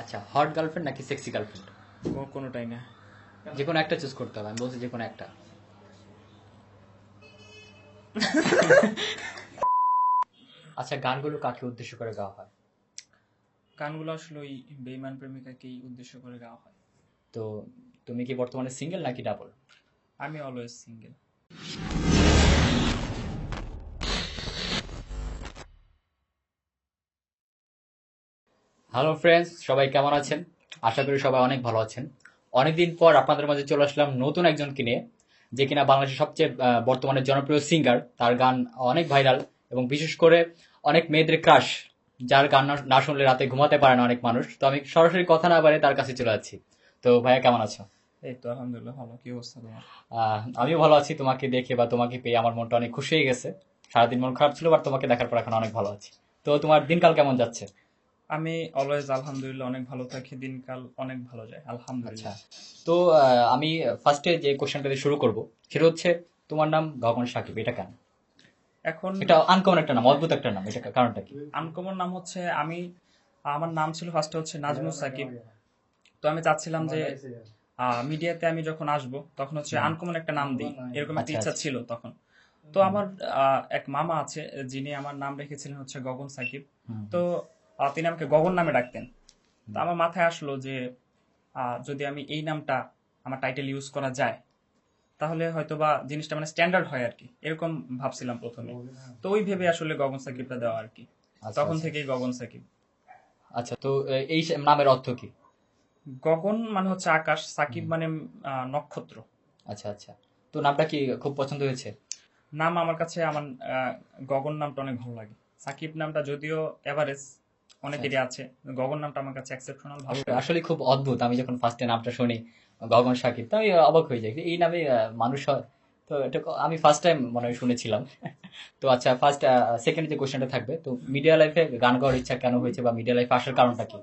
আচ্ছা, hot girlfriend নাকি sexy girlfriend? কোনোটাই না। যে কোনো একটা চুজ করতে হবে, আমি বলছি যে কোনো একটা। আচ্ছা, গানগুলো কাকে উদ্দেশ্য করে গাওয়া হয়? গানগুলো আসলে ওই বেইমান প্রেমিকাকেই উদ্দেশ্য করে গাওয়া হয়। তো তুমি কি বর্তমানে সিঙ্গেল নাকি ডাবল? আমি অলওয়েজ সিঙ্গেল। হ্যালো ফ্রেন্ডস, সবাই কেমন আছেন? আশা করি সবাই অনেক ভালো আছেন। অনেকদিন পর আপনাদের মাঝে চলে আসলাম নতুন একজনকে নিয়ে, যে কিনা বাংলাদেশের সবচেয়ে বর্তমানে জনপ্রিয় সিঙ্গার। তার গান অনেক ভাইরাল এবং বিশেষ করে অনেক মেয়েদের ক্রাশ, যার গান না শুনলে রাতে ঘুমাতে পারে না অনেক মানুষ। তো আমি সরাসরি কথা না বাড়ে তার কাছে চলে যাচ্ছি। তো ভাইয়া, কেমন আছো? এই তো আলহামদুলিল্লাহ ভালো। কি অবস্থা তোমার? আমিও ভালো আছি। তোমাকে দেখে বা তোমাকে পেয়ে আমার মনটা অনেক খুশি হয়ে গেছে। সারাদিন মন খারাপ ছিল, বাট তোমাকে দেখার পর এখন অনেক ভালো আছি। তো তোমার দিনকাল কেমন যাচ্ছে? আমি অলওয়েজ আলহামদুলিল্লাহ অনেক ভালো থাকি, দিনকাল অনেক ভালো যায় আচ্ছা, আলহামদুলিল্লাহ। তো আমি ফার্স্টে যে কোশ্চেনটা দিয়ে শুরু করব সেটা হচ্ছে, তোমার নাম গগন সাকিব, এটা কেন? এখন এটা আনকমন একটা নাম, অদ্ভুত একটা নাম, এটা কারণটা কি? আনকমন নাম হচ্ছে আমার নাম ছিল ফার্স্টে হচ্ছে নাজমুস সাকিব। তো আমি চাচ্ছিলাম যে মিডিয়াতে আমি যখন আসব তখন হচ্ছে হুম। আনকমন একটা নাম দিই, এরকম একটা আচ্ছা, ইচ্ছা আচ্ছা। ছিল তখন। তো হুম, আমার এক মামা আছে যিনি আমার নাম রেখেছিলেন হচ্ছে গগন সাকিব। হুম, তো তিনি আমাকে গগন নামে ডাকতেন। তো হুম। আমার মাথায় আসলো যে যদি আমি এই নামটা আমার টাইটেল ইউজ করা যায় তাহলে হয়তোবা জিনিসটা মানে স্ট্যান্ডার্ড হয় আর কি, এরকম ভাবছিলাম প্রথমে। তো ওই ভেবে আসলে গগন সাকিবটা দেওয়া আর কি। আচ্ছা, তখন আচ্ছা। থেকেই গগন সাকিব। আচ্ছা, তো এই নামের অর্থ কি? গগন মানে হচ্ছে আকাশ, সাকিব হুম। মানে নক্ষত্র। আচ্ছা, আচ্ছা। তো নামটা কি খুব পছন্দ হয়েছে? নাম আমার কাছে আমার গগন নামটা অনেক ভালো লাগে। সাকিব নামটা যদিও এভারেজ, আচ্ছা, অনেকেরই আচ্ছা। আছে। গগন নামটা আমার কাছে এক্সেপশনাল ভালো আসলে লাগে। আসলে খুব অদ্ভুত। আমি যখন ফার্স্টে নামটা শুনি গগন শাকিব, তো আমি অবাক হয়ে যাই, এই নামে মানুষ হয়। তো এটা আমি ফার্স্ট টাইম মনে হয় শুনেছিলাম। তো আচ্ছা, ফার্স্ট সেকেন্ড যে কোশ্চেনটা থাকবে, তো মিডিয়া লাইফে গান গাওয়ার ইচ্ছা কেন হয়েছে বা মিডিয়া লাইফে আসার কারণটা কি?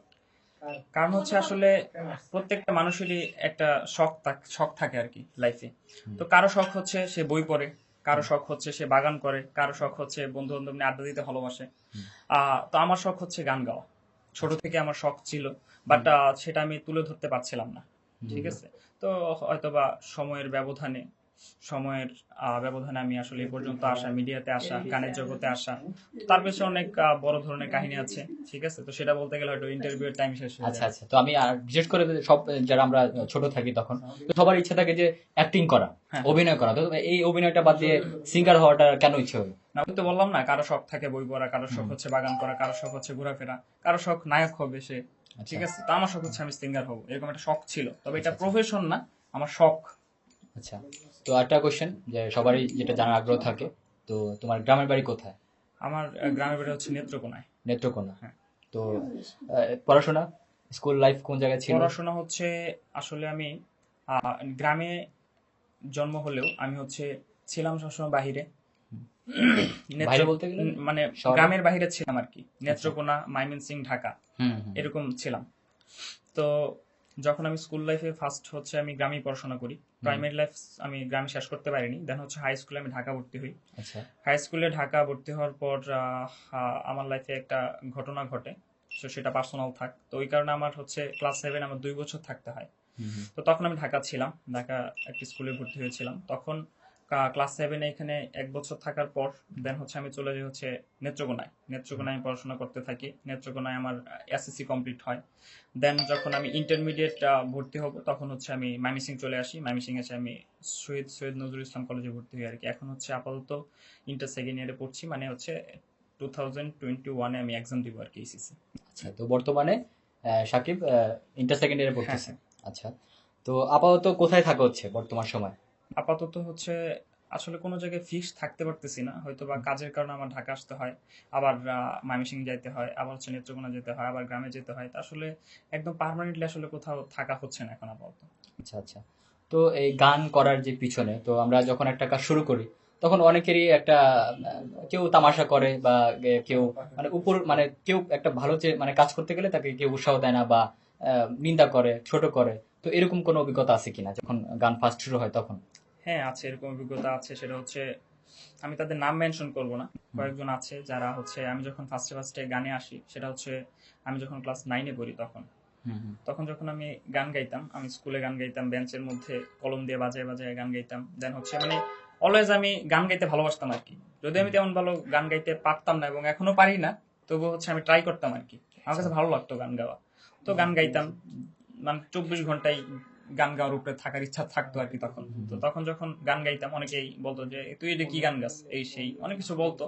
কারণ হচ্ছে আসলে প্রত্যেকটা মানুষেরই একটা শখ থাকে আর কি লাইফে। হুম, তো কারো শখ হচ্ছে সে বই পড়ে, কারো হুম, শখ হচ্ছে সে বাগান করে, কারো শখ হচ্ছে বন্ধু বান্ধব নিয়ে আড্ডা দিতে ভালোবাসে। হুম। তো আমার শখ হচ্ছে গান গাওয়া। ছোট আচ্ছা। থেকে আমার শখ ছিল, বাট হুম, সেটা আমি তুলে ধরতে পারছিলাম না। ঠিক হুম। আছে। তো হয়তোবা সময়ের ব্যবধানে সময়ের ব্যবধানে আমি আসলে এই পর্যন্ত আসা, মিডিয়াতে আসা, গানের জগতে আসা। তো তার পেছনে অনেক বড় ধরনের কাহিনী আছে। ঠিক আছে, তো সেটা বলতে গেলে হয়তো ইন্টারভিউ এর টাইম শেষ হয়ে আচ্ছা, যাবে। আচ্ছা। তো আমি আর বিশেষ করে সব যারা আমরা ছোট থাকি তখন, তো সবার ইচ্ছা থাকে যে অ্যাক্টিং করা, হ্যাঁ, হ্যাঁ। অভিনয় করা। তো এই অভিনয়টা বাদ দিয়ে সিঙ্গার হওয়াটা কেন ইচ্ছে হলো? না, আমি তো বললাম না, কারো শখ থাকে বই পড়া, কারো শখ হুম। হচ্ছে বাগান করা, কারো শখ হচ্ছে ঘোরাফেরা, কারো শখ নায়ক হবে সে। আচ্ছা, ঠিক আছে, তো আমার শখ হচ্ছে আমি সিঙ্গার হব, এরকম একটা শখ ছিল, তবে আচ্ছা, এটা আচ্ছা। প্রফেশন না, আমার শখ। আচ্ছা, তো একটা কোশ্চেন, যে সবারই যেটা জানার আগ্রহ থাকে, তো তোমার গ্রামের বাড়ি কোথায়? আমার গ্রামের বাড়ি হচ্ছে নেত্রকোনায়। নেত্রকোনা। হ্যাঁ। তো পড়াশোনা, স্কুল লাইফ কোন জায়গায় ছিল? পড়াশোনা হচ্ছে আসলে আমি গ্রামে জন্ম হলেও আমি হচ্ছে ছিলাম সবসময় বাহিরে। নেত্র বাইরে বলতে গেলে মানে শহরে? গ্রামের বাহিরে ছিলাম আর কি, আচ্ছা। নেত্রকোনা, ময়মনসিং, ঢাকা, হুম, হুম। এরকম ছিলাম। তো যখন আমি স্কুল লাইফে ফার্স্ট হচ্ছে আমি গ্রামেই পড়াশোনা করি। হুম। প্রাইমারি লাইফ আমি গ্রামে শেষ করতে পারিনি, দেন হচ্ছে হাই স্কুলে আমি ঢাকা ভর্তি হই। আচ্ছা। হাই স্কুলে ঢাকা ভর্তি হওয়ার পর আমার লাইফে একটা ঘটনা ঘটে। তো সেটা পার্সোনাল থাক, তো ওই কারণে আমার হচ্ছে ক্লাস 7 আমার 2 বছর থাকতে হয়। হুম, হুম। তো তখন আমি ঢাকা ছিলাম, ঢাকা একটা স্কুলে ভর্তি হয়েছিলাম তখন। ক্লাস 7 এখানে 1 বছর থাকার পর দেন হচ্ছে আমি চলে যাই হচ্ছে নেত্রকোনায়। নেত্রকোনায় আমি পড়াশোনা করতে থাকি, নেত্রকোনায় আমার এসএসসি কমপ্লিট হয়। দেন যখন আমি ইন্টারমিডিয়েট ভর্তি হব তখন হচ্ছে আমি মাইমিসিং চলে আসি, মাইমিসিং এসে আমি শহীদ সৈয়দ নজরুল ইসলাম কলেজে ভর্তি হই আর কি। এখন হচ্ছে আপাতত ইন্টার সেকেন্ড ইয়ারে পড়ছি, মানে হচ্ছে 2021-এ আমি এক্সাম দিব আর কি, এইচএসসি। আচ্ছা, তো বর্তমানে সাকিব ইন্টার সেকেন্ড ইয়ারে হ্যাঁ, পড়তেছে। হ্যাঁ। আচ্ছা, তো আপাতত কোথায় থাকা হচ্ছে বর্তমান সময়? আপাতত হচ্ছে আসলে কোনো জায়গায় ফিক্সড থাকতে পারতেছি না, হয়তো বা কাজের কারণে আমার ঢাকা আসতে হয়, আবার ময়মনসিংহ যাইতে হয়, আবার হচ্ছে নেত্রকোনা যেতে হয়, আবার গ্রামে যেতে হয়। তা আসলে একদম পার্মানেন্টলি আসলে কোথাও থাকা হচ্ছে না এখন আপাতত। আচ্ছা, আচ্ছা। তো এই গান করার যে পিছনে, তো আমরা যখন একটা কাজ শুরু করি তখন অনেকেরই একটা কেউ তামাশা করে বা কেউ মানে উপর মানে কেউ একটা ভালো যে মানে কাজ করতে গেলে তাকে কেউ উৎসাহ দেয় না বা নিন্দা করে, ছোট করে। তো এরকম কোনো অভিজ্ঞতা আছে কিনা যখন গান ফার্স্ট শুরু হয় তখন? হ্যাঁ, আছে, এরকম অভিজ্ঞতা আছে। সেটা হচ্ছে আমি তাদের নাম মেনশন করব না। হুম, কয়েকজন আছে যারা হচ্ছে আমি যখন ফার্স্টে ফার্স্টে গানে আসি সেটা হচ্ছে আমি যখন ক্লাস 9-এ পড়ি তখন। হুম, হুম। তখন যখন আমি গান গাইতাম, আমি স্কুলে গান গাইতাম, বেঞ্চের মধ্যে কলম দিয়ে বাজায় বাজায় গান গাইতাম। দেন হচ্ছে মানে অলওয়েজ আমি গান গাইতে ভালোবাসতাম আর কি। যদি আমি তেমন ভালো গান গাইতে পারতাম না এবং এখনো পারি না, তবুও হচ্ছে আমি ট্রাই করতাম আর কি। আমার আচ্ছা। কাছে ভালো লাগতো গান গাওয়া। তো গান গাইতাম, মানে 24 ঘন্টাই গান গাওয়ার উপরে থাকার ইচ্ছা থাকতো আর কি তখন। হুম, তো হুম। তখন যখন গান গাইতাম অনেকেই বলতো যে তুই এটা কি গান গাস, এই সেই অনেক কিছু বলতো।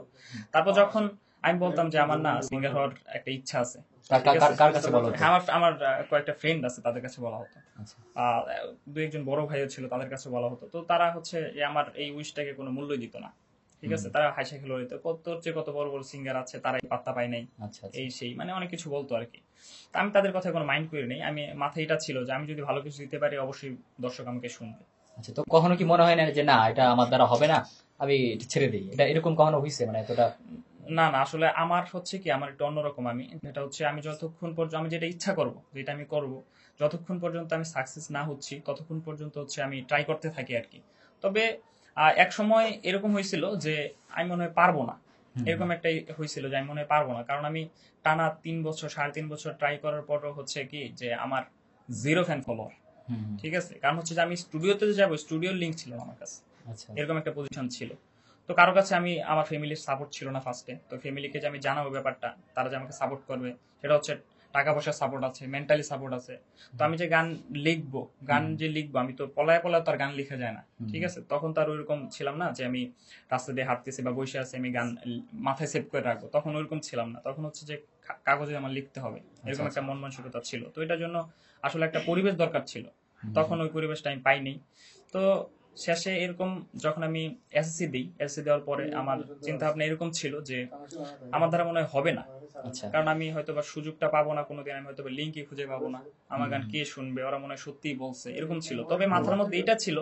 তারপর যখন আমি বলতাম যে আমার না সিঙ্গার হওয়ার একটা ইচ্ছা আছে, ঠিক আছে। কার কাছে বলো তো? হ্যাঁ, আমার আমার কয়েকটা ফ্রেন্ড আছে, তাদের কাছে বলা হতো। আচ্ছা। আহ, দু একজন বড় ভাইও ছিল, তাদের কাছে বলা হতো। তো তারা হচ্ছে যে আমার এই উইশটাকে কোনো মূল্যই দিত না, ঠিক আছে। হুম। তারা হাসি খেলে হইতো, তোর চেয়ে কত বড় বড় সিঙ্গার আছে, তারাই পাত্তা পায় নাই, আচ্ছা, আচ্ছা। এই সেই মানে অনেক কিছু বলতো আর কি। তা আমি তাদের কথা কোনো মাইন্ড করি নাই। আমি মাথায় এটা ছিল যে আমি যদি ভালো কিছু দিতে পারি অবশ্যই দর্শক আমাকে শুনবে। আচ্ছা, তো কখনো কি মনে হয় না যে না এটা আমার দ্বারা হবে না, আমি এটা ছেড়ে দিই? এটা এরকম কখনো হয়েছে মানে এতটা? না না, আসলে আমার হচ্ছে কি, আমার একটু অন্যরকম। আমি যেটা হচ্ছে, আমি যতক্ষণ পর্যন্ত আমি যেটা ইচ্ছা করব, যেটা আমি করব, যতক্ষণ পর্যন্ত আমি সাকসেস না হচ্ছি ততক্ষণ পর্যন্ত হচ্ছে আমি ট্রাই করতে থাকি আর কি। তবে এক সময় এরকম হয়েছিল যে আমি মনে হয় পারবো না, হুম, হুম। এরকম একটা হয়েছিল যে আমি মনে হয় পারবো না। কারণ আমি টানা 3 বছর 3.5 বছর ট্রাই করার পরও হচ্ছে কি যে আমার জিরো ফ্যান ফলোয়ার, হুম, হুম। ঠিক আছে। কারণ হচ্ছে যে আমি স্টুডিওতে যে যাবো, স্টুডিওর লিঙ্ক ছিল না আমার কাছে, আচ্ছা, আচ্ছা। এরকম একটা পজিশন ছিল। তো কারো কাছে আমি, আমার ফ্যামিলির সাপোর্ট ছিল না ফার্স্টে। তো ফ্যামিলিকে যে আমি জানাবো ব্যাপারটা, তারা যে আমাকে সাপোর্ট করবে, সেটা হচ্ছে টাকা পয়সার সাপোর্ট আছে, মেন্টালি সাপোর্ট আছে। তো আমি যে গান লিখবো, গান হুম, যে লিখবো, আমি তো পলায় পলায় তো আর গান লেখা যায় না, হুম। ঠিক আছে। তখন তো আর ওইরকম ছিলাম না যে আমি রাস্তা দিয়ে হাঁটতেছি বা বসে আছি, আমি গান মাথায় সেভ করে রাখবো, তখন ওইরকম ছিলাম না। তখন হচ্ছে যে কাগজে আমার লিখতে হবে, আচ্ছা, এরকম আচ্ছা। একটা মন মানসিকতা ছিল। তো এটার জন্য আসলে একটা পরিবেশ দরকার ছিল। হুম, তখন হুম। ওই পরিবেশটা আমি পাইনি। তো শেষে এরকম যখন আমি এসএসসি দিই, এসএসসি দেওয়ার পরে আমার চিন্তা ভাবনা এরকম ছিল যে আমার দ্বারা মনে হয় হবে না। আচ্ছা। কারণ আমি হয়তো বা সুযোগটা পাবো না কোনোদিন, আমি হয়তো বা লিঙ্কই খুঁজে পাবো না, আমার হুম, গান হুম। কে শুনবে, ওরা মনে হয় সত্যিই বলছে, এরকম ছিল। তবে মাথার মধ্যে এটা ছিল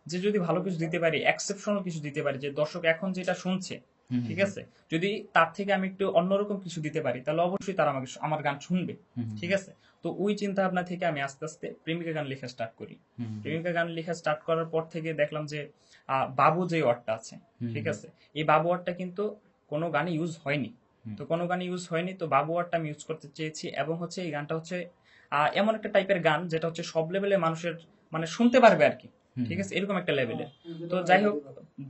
যে যদি ভালো কিছু দিতে পারি, এক্সেপশনাল কিছু দিতে পারি, যে দর্শক এখন যেটা শুনছে, হুম, ঠিক হুম। আছে, যদি তার থেকে আমি একটু অন্যরকম কিছু দিতে পারি, তাহলে অবশ্যই তারা আমাকে আমার গান শুনবে, হুম, হুম। ঠিক আছে। তো ওই চিন্তা ভাবনা থেকে আমি আস্তে আস্তে প্রেমিকা গান লেখা স্টার্ট করি। হুম, হুম। প্রেমিকা গান লেখা স্টার্ট করার পর থেকে দেখলাম যে বাবু যে ওয়ার্ডটা আছে, হুম, ঠিক হুম। আছে, এই বাবু ওয়ার্ডটা কিন্তু কোনো গানে ইউজ হয়নি। হুম, তো কোনো গানে ইউজ হয়নি, তো বাবু ওয়ার্ডটা আমি ইউজ করতে চেয়েছি। এবং হচ্ছে এই গানটা হচ্ছে এমন একটা টাইপের গান যেটা হচ্ছে সব লেভেলে মানুষের মানে শুনতে পারবে আর কি, হুম, ঠিক হুম। আছে, এরকম একটা লেভেলের। তো যাই হোক,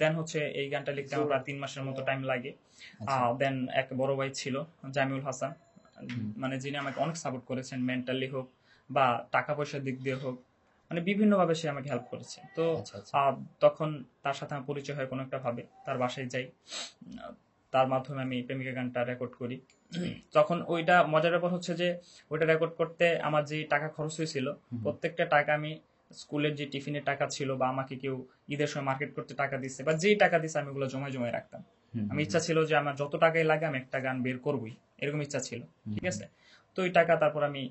দেন হচ্ছে এই গানটা লিখতে আমার প্রায় 3 মাসের মতো টাইম লাগে। আচ্ছা। দেন এক বড় ভাই ছিল, জামিউল হাসান, হুম। মানে যিনি আমাকে অনেক সাপোর্ট করেছেন, মেন্টালি হোক বা টাকা পয়সার দিক দিয়ে হোক, মানে বিভিন্নভাবে সে আমাকে হেল্প করেছে। তো আচ্ছা, আচ্ছা। তখন তার সাথে আমার পরিচয় হয় কোনো একটা ভাবে, তার বাসায় যাই। তার মাধ্যমে আমি প্রেমিকা গানটা রেকর্ড করি। তখন ওইটা মজার ব্যাপার হচ্ছে যে ওইটা রেকর্ড করতে আমার যে টাকা খরচ হয়েছিল, হুম, হুম। প্রত্যেকটা টাকা আমি স্কুলের যে টিফিনের টাকা ছিল বা আমাকে কেউ ঈদের সময় মার্কেট করতে টাকা দিচ্ছে বা যেই টাকা দিচ্ছে, আমি ওগুলো জমায় জমায় রাখতাম। হুম, আমি হুম। ইচ্ছা ছিল যে আমার যত টাকাই লাগে আমি একটা গান বের করবই, এরকম ইচ্ছা ছিল, হুম, ঠিক হুম। আছে। তো ওই টাকা তারপর আমি,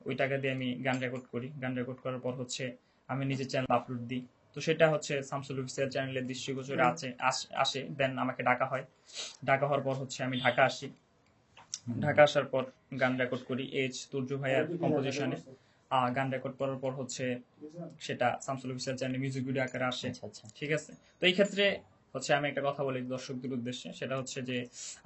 ওই টাকা দিয়ে আমি গান রেকর্ড করি। গান রেকর্ড করার পর হচ্ছে আমি নিজের চ্যানেল আপলোড দিই। তো সেটা হচ্ছে শামসুল অফিসিয়াল চ্যানেলের দৃষ্টিগোচরে আসে। দেন আমাকে ডাকা হয়। ডাকা হওয়ার পর হচ্ছে আমি ঢাকা আসি। হুম, হুম। ঢাকা আসার পর গান রেকর্ড করি এইচ তুর্য ভাইয়ার কম্পোজিশনে। গান রেকর্ড করার পর হচ্ছে সেটা শামসুল অফিসিয়াল চ্যানেলে মিউজিক ভিডিও আকারে আসে, আচ্ছা, আচ্ছা। ঠিক আছে। তো এই ক্ষেত্রে হচ্ছে আমি একটা কথা বলি দর্শকদের উদ্দেশ্যে, সেটা হচ্ছে যে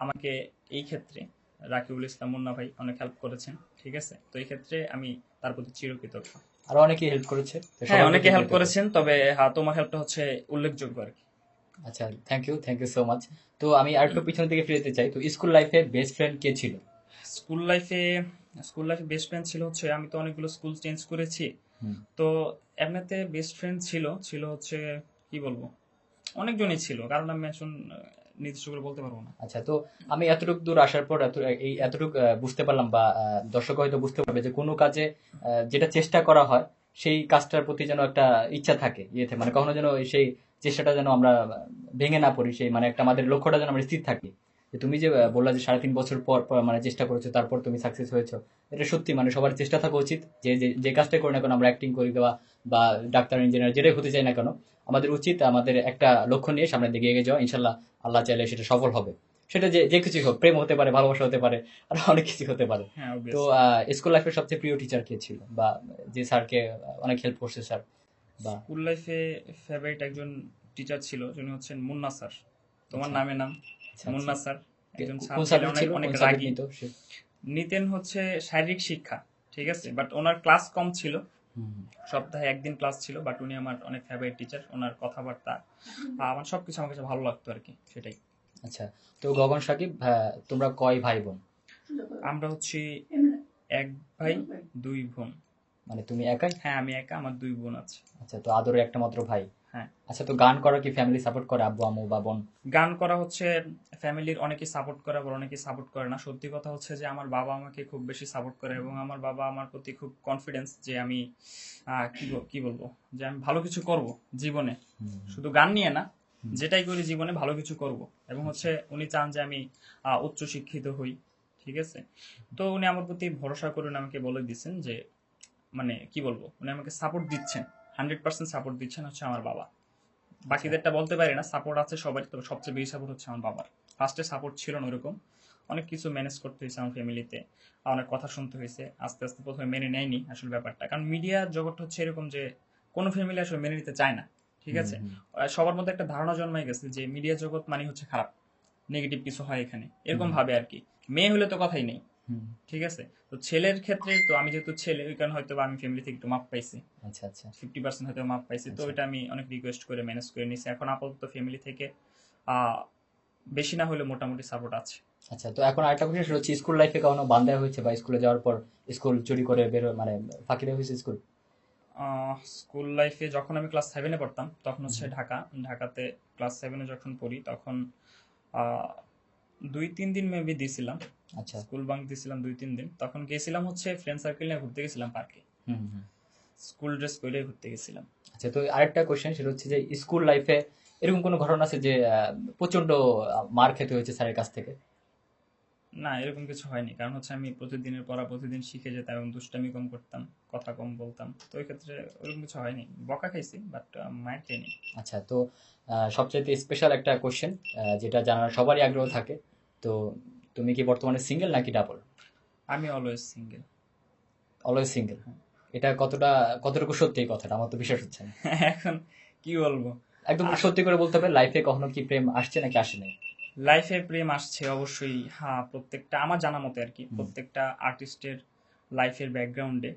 আমাকে এই ক্ষেত্রে রাকিবুল ইসলাম মুন্না ভাই অনেক হেল্প করেছেন, ঠিক আছে। তো এই ক্ষেত্রে আমি তার প্রতি চিরকৃতজ্ঞ। আরো অনেকেই হেল্প করেছে, তো হ্যাঁ, সবার অনেকে প্রতি হেল্প কৃতজ্ঞ। করেছেন, তবে হ্যাঁ, তোমার হেল্পটা হচ্ছে উল্লেখযোগ্য আর কি। আচ্ছা, থ্যাংক ইউ সো মাচ। তো আমি আরেকটু পিছনের দিকে ফিরে যেতে চাই। তো স্কুল লাইফে বেস্ট ফ্রেন্ড কে ছিল? স্কুল লাইফে স্কুল লাইফে বেস্ট ফ্রেন্ড ছিল হচ্ছে, আমি তো অনেকগুলো স্কুল চেঞ্জ করেছি। হুম। তো এমনিতে বেস্ট ফ্রেন্ড ছিল ছিল হচ্ছে, কি বলবো, অনেকজনই ছিল, কারণ আমি মেনশন নির্দিষ্ট করে বলতে পারবো না। আচ্ছা, তো আমি এতটুকু দূর আসার পর এতটুকু বুঝতে পারলাম, বা দর্শক হয়তো বুঝতে পারবে যে কোনো কাজে যেটা চেষ্টা করা হয় সেই কাজটার প্রতি যেন একটা ইচ্ছা থাকে, ইয়েতে মানে কখনো যেন সেই চেষ্টাটা যেন আমরা ভেঙে না পড়ি, সেই মানে একটা আমাদের লক্ষ্যটা যেন আমরা স্থির থাকি। যে তুমি যে বললা যে 3.5 বছর পর মানে চেষ্টা করেছো, তারপর তুমি সাকসেস হয়েছো, এটা সত্যি মানে সবার চেষ্টা থাকা উচিত। যে যে যে কাজটা করি না কেন, আমরা অ্যাক্টিং করি দেওয়া বা ডাক্তার ইঞ্জিনিয়ার যেটাই হতে চাই না কেন, আমাদের উচিত আমাদের একটা লক্ষ্য নিয়ে সামনের দিকে এগিয়ে যাওয়া। ইনশাল্লাহ আল্লাহ চাইলে সেটা সফল হবে। সেটা যে যে কিছুই হোক, প্রেম হতে পারে, ভালোবাসা হতে পারে, আর অনেক কিছু হতে পারে। হ্যাঁ, তো অবভিয়াসলি। স্কুল লাইফের সবচেয়ে প্রিয় টিচার কে ছিল, বা যে স্যারকে অনেক হেল্প করছে স্যার? বা স্কুল লাইফে ফেভারিট একজন টিচার ছিল, যিনি হচ্ছেন মুন্না স্যার। তোমার আচ্ছা, নামে নাম, আচ্ছা, আচ্ছা। মুন্না স্যার। একজন স্যার কোন ছিলেন সাবজেক্ট অনেক ছিল, অনেক কোন সাবজেক্ট রাগী। নিত সে? নিতেন হচ্ছে শারীরিক শিক্ষা, ঠিক আছে, বাট ওনার ক্লাস কম ছিল, হুম, সপ্তাহে একদিন ক্লাস ছিল, বাট উনি আমার অনেক ফেভারিট টিচার। ওনার কথাবার্তা আমার সবকিছু আমার কাছে ভালো লাগতো আর কি, সেটাই। আচ্ছা। তো গগন সাকিব, তোমরা কয় ভাই বোন? আমরা হচ্ছি এক ভাই দুই বোন। মানে তুমি একাই? হ্যাঁ, আমি একা, আমার দুই বোন আছে। আচ্ছা, তো আদরের একটা মাত্র ভাই। হ্যাঁ, আচ্ছা, তো গান করা কি ফ্যামিলি সাপোর্ট করে, আব্বু আম্মু বা বোন? গান করা হচ্ছে ফ্যামিলির অনেকেই সাপোর্ট করে, আবার অনেকেই সাপোর্ট করে না। সত্যি কথা হচ্ছে যে আমার বাবা আমাকে খুব বেশি সাপোর্ট করে, এবং আমার বাবা আমার প্রতি খুব কনফিডেন্স যে আমি কি বলবো, যে আমি ভালো কিছু করব জীবনে, হুম, শুধু গান নিয়ে না, হুম, যেটাই করি জীবনে ভালো কিছু করব। এবং আচ্ছা, হচ্ছে উনি চান যে আমি উচ্চ শিক্ষিত হই, ঠিক আছে। তো উনি আমার প্রতি ভরসা করে উনি আমাকে বলে দিচ্ছেন যে, মানে কি বলবো, উনি আমাকে সাপোর্ট দিচ্ছেন, 100% সাপোর্ট দিচ্ছেন হচ্ছে আমার বাবা। আচ্ছা, বাকিদেরটা বলতে পারি না, সাপোর্ট আছে সবাই, তবে সবচেয়ে বেশি সাপোর্ট হচ্ছে আমার বাবার। ফার্স্টে সাপোর্ট ছিল না ওরকম, অনেক কিছু ম্যানেজ করতে হয়েছে আমার ফ্যামিলিতে, অনেক কথা শুনতে হয়েছে, আস্তে আস্তে প্রথমে মেনে নেয়নি আসলে ব্যাপারটা, কারণ মিডিয়া জগৎ হচ্ছে এরকম যে কোনো ফ্যামিলি আসলে মেনে নিতে চায় না, ঠিক হুম, আছে। হুম, সবার মধ্যে একটা ধারণা জন্মায় গেছে যে মিডিয়া জগৎ মানে হচ্ছে খারাপ, নেগেটিভ কিছু হয় এখানে, এরকম হুম, ভাবে আর কি। মেয়ে হলে তো কথাই নেই, হুম, ঠিক আছে। তো ছেলের ক্ষেত্রে তো আমি যেহেতু ছেলে, ওই কারণে হয়তো বা আমি ফ্যামিলি থেকে একটু মাপ পাইছি, আচ্ছা, আচ্ছা, 50% হয়তো মাপ পাইছি, তো আচ্ছা, এটা আমি অনেক রিকোয়েস্ট করে ম্যানেজ করে নিছি। এখন আপাতত ফ্যামিলি থেকে বেশি না হলে মোটামুটি সাপোর্ট আছে। আচ্ছা। তো এখন আরেকটা কোশ্চেন, সেটা হচ্ছে স্কুল লাইফে কখনো বান্ধা হয়েছে, বা স্কুলে যাওয়ার পর স্কুল চুরি করে মানে ফাঁকি দেওয়া হয়েছে স্কুল? স্কুল লাইফে যখন আমি ক্লাস 7-এ পড়তাম তখন হুম, হচ্ছে ঢাকাতে ক্লাস 7-এ যখন পড়ি তখন আহ, 2-3 দিন মেবি দিয়েছিলাম, আচ্ছা, স্কুল বাঙ্ক দিয়েছিলাম 2-3 দিন। তখন গেছিলাম হচ্ছে ফ্রেন্ড সার্কেল নিয়ে ঘুরতে গেছিলাম পার্কে, হুম, হুম, স্কুল ড্রেস পরে ঘুরতে গেছিলাম। আচ্ছা। তো আরেকটা কোশ্চেন, সেটা হচ্ছে যে স্কুল লাইফে এরকম কোনো ঘটনা আছে যে প্রচন্ড মার খেতে হয়েছে স্যারের কাছ থেকে? না, এরকম কিছু হয়নি, কারণ হচ্ছে আমি প্রতিদিনের পড়া প্রতিদিন শিখে যেতাম এবং দুষ্টামি কম করতাম, কথা কম বলতাম, তো ওই ক্ষেত্রে ওরকম কিছু হয়নি। বকা খাইছি বাট মায়ের খাইনি। আচ্ছা। তো সবচাইতে স্পেশাল একটা কোশ্চেন, যেটা জানার সবারই আগ্রহ থাকে। তো তুমি কি বর্তমানে সিঙ্গেল নাকি ডাবল? আমি অলওয়েজ সিঙ্গেল। Always single? এটা কতটুকু সত্যি এই কথাটা, আমার তো বিশ্বাস হচ্ছে না। এখন কি বলবো, একদম সত্যি করে বলতে হবে, লাইফে কখনো কি প্রেম আসছে নাকি আসে নাই? লাইফে প্রেম আসছে অবশ্যই, হ্যাঁ। প্রত্যেকটা আমার জানা মতে আর কি, হুম, প্রত্যেকটা আর্টিস্টের লাইফের ব্যাকগ্রাউন্ডে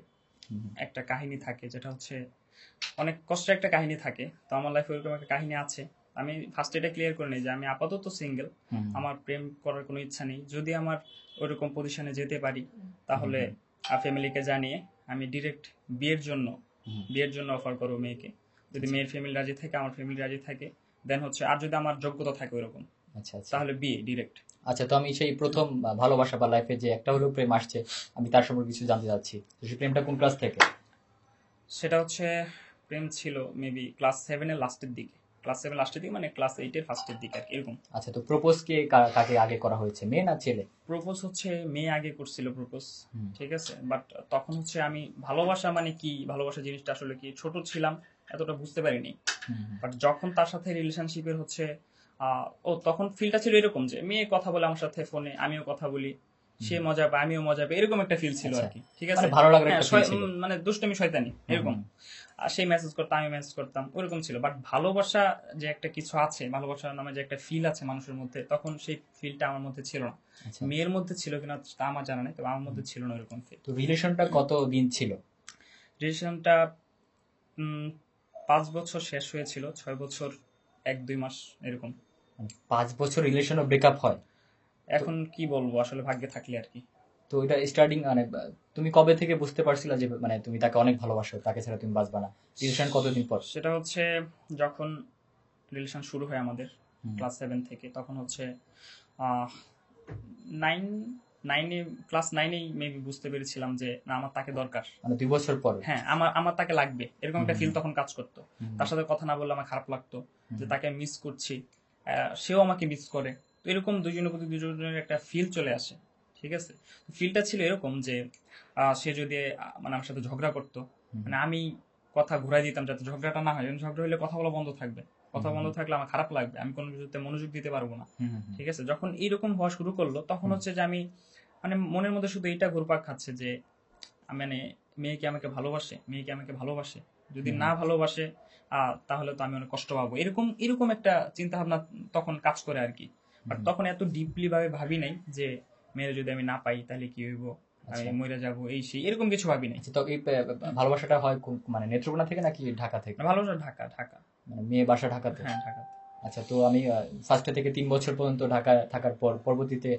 হুম, একটা কাহিনী থাকে, যেটা হচ্ছে অনেক কষ্টের একটা কাহিনী থাকে। তো আমার লাইফে ওরকম একটা কাহিনী আছে। আমি ফার্স্ট এটা ক্লিয়ার করে নিই যে আমি আপাতত সিঙ্গেল, হুম, আমার প্রেম করার কোনো ইচ্ছা নেই। যদি আমার ওইরকম পজিশনে যেতে পারি হুম, তাহলে হুম, ফ্যামিলিকে জানিয়ে আমি ডিরেক্ট বিয়ের জন্য হুম, বিয়ের জন্য অফার করবো মেয়েকে। যদি আচ্ছা, মেয়ের ফ্যামিলি রাজি থাকে, আমার ফ্যামিলি রাজি থাকে, দেন হচ্ছে, আর যদি আমার যোগ্যতা থাকে ওইরকম, আচ্ছা, আচ্ছা, তাহলে বিয়ে ডিরেক্ট। আচ্ছা। তো আমি সেই প্রথম ভালোবাসা বা লাইফে যে একটা হলেও প্রেম আসছে, আমি তার সম্পর্কে কিছু জানতে চাচ্ছি। তো সেই প্রেমটা কোন ক্লাস থেকে? সেটা হচ্ছে, প্রেম ছিল মেবি ক্লাস 7-এর লাস্টের দিকে, ক্লাস 7 লাস্টের দিকে মানে ক্লাস 8-এর ফার্স্টের দিকে আর কি, এরকম। আচ্ছা, তো প্রপোজ কে কাকে আগে করা হয়েছে, মেয়ে না ছেলে? প্রপোজ হচ্ছে মেয়ে আগে করছিল প্রপোজ, হুম, ঠিক আছে। বাট তখন হচ্ছে আমি ভালোবাসা মানে কি, ভালোবাসা জিনিসটা আসলে কি, ছোট ছিলাম, এতটা বুঝতে পারিনি। হুম, বাট যখন তার সাথে রিলেশনশিপের হচ্ছে ও তখন ফিলটা ছিল এরকম যে মেয়ে কথা বলে আমার সাথে ফোনে, আমিও কথা বলি, সে হুম, মজা পায় আমিও মজা পাই, এরকম একটা ফিল ছিল আচ্ছা। আর কি, ঠিক মানে আছে। ভালো লাগার হ্যাঁ, একটা ফিল ছিল। মানে দুষ্টমি শয়তানি হুম, এরকম। হুম, আর সেই মেসেজ করতাম, আমি মেসেজ করতাম, ওরকম ছিল। বাট ভালোবাসা যে একটা কিছু আছে, ভালোবাসা নামে যে একটা ফিল আছে মানুষের মধ্যে, তখন সেই ফিলটা আমার মধ্যে ছিল না। আচ্ছা। মেয়ের মধ্যে ছিল কিনা তা আমার জানা নেই, তবে আমার হুম। মধ্যে ছিল না এরকম ফিল। তো রিলেশনটা কত দিন ছিল? রিলেশনটা 5 বছর শেষ হয়েছিল, 6 বছর 1-2 মাস এরকম। মানে 5 বছর রিলেশনও ব্রেকআপ হয়? তো এখন কি বলবো, আসলে ভাগ্যে থাকলে আর কি। তো এটা স্টার্টিং মানে তুমি কবে থেকে বুঝতে পারছিলা যে মানে তুমি তাকে অনেক ভালোবাসো, তাকে ছাড়া তুমি বাঁচবা না? রিলেশন কতদিন পর? সেটা হচ্ছে যখন রিলেশন শুরু হয় আমাদের হুম, ক্লাস 7 থেকে, তখন হচ্ছে আহ, নাইন নাইনে ক্লাস 9-এই মেবি বুঝতে পেরেছিলাম যে না, আমার তাকে দরকার। মানে 2 বছর পরে? হ্যাঁ, আমার আমার তাকে লাগবে, এরকম হুম, একটা ফিল হুম, তখন কাজ করতো। হুম, তার সাথে কথা না বললে আমার খারাপ লাগতো, যে হুম, তাকে মিস করছি, সেও আমাকে মিস করে। তো এরকম দুজনের প্রতি দুজনের একটা ফিল চলে আসে, ঠিক আছে। ফিলটা ছিল এরকম যে সে যদি মানে আমার সাথে ঝগড়া করতো, হুম, মানে আমি কথা ঘুরাই দিতাম যাতে ঝগড়াটা না হয়, কারণ ঝগড়া হলে কথা বলা বন্ধ থাকবে, হুম, কথা বন্ধ হুম, থাকলে আমার খারাপ লাগবে, আমি কোনো কিছুতে মনোযোগ দিতে পারবো না, হুম, হুম, ঠিক আছে। যখন এইরকম হওয়া শুরু করলো তখন হুম, হচ্ছে যে আমি, মানে মনের মধ্যে শুধু এইটা ঘুরপাক খাচ্ছে যে মানে মেয়ে কি আমাকে ভালোবাসে, মেয়ে কি আমাকে ভালোবাসে, যদি হুম, না হুম, ভালোবাসে তাহলে তো আমি অনেক কষ্ট পাবো, এরকম এরকম একটা চিন্তা ভাবনা তখন কাজ করে আর কি। বাট হুম, তখন এত ডিপলি ভাবে ভাবি নাই যে মেয়ের যদি আমি না পাই তাহলে কি হইব, আমি আচ্ছা। মরে যাবো এই সেই এরকম কিছু ভাবি নাই। আচ্ছা, তো এই ভালোবাসাটা হয় মানে নেত্রকোনা থেকে নাকি ঢাকা থেকে? ভালোবাসা ঢাকা ঢাকা। মানে মেয়ে বাসা ঢাকাতে? হ্যাঁ ঢাকা। আচ্ছা, তো আমি ফার্স্টে থেকে 3 বছর পর্যন্ত ঢাকা থাকার পর পরবর্তীতে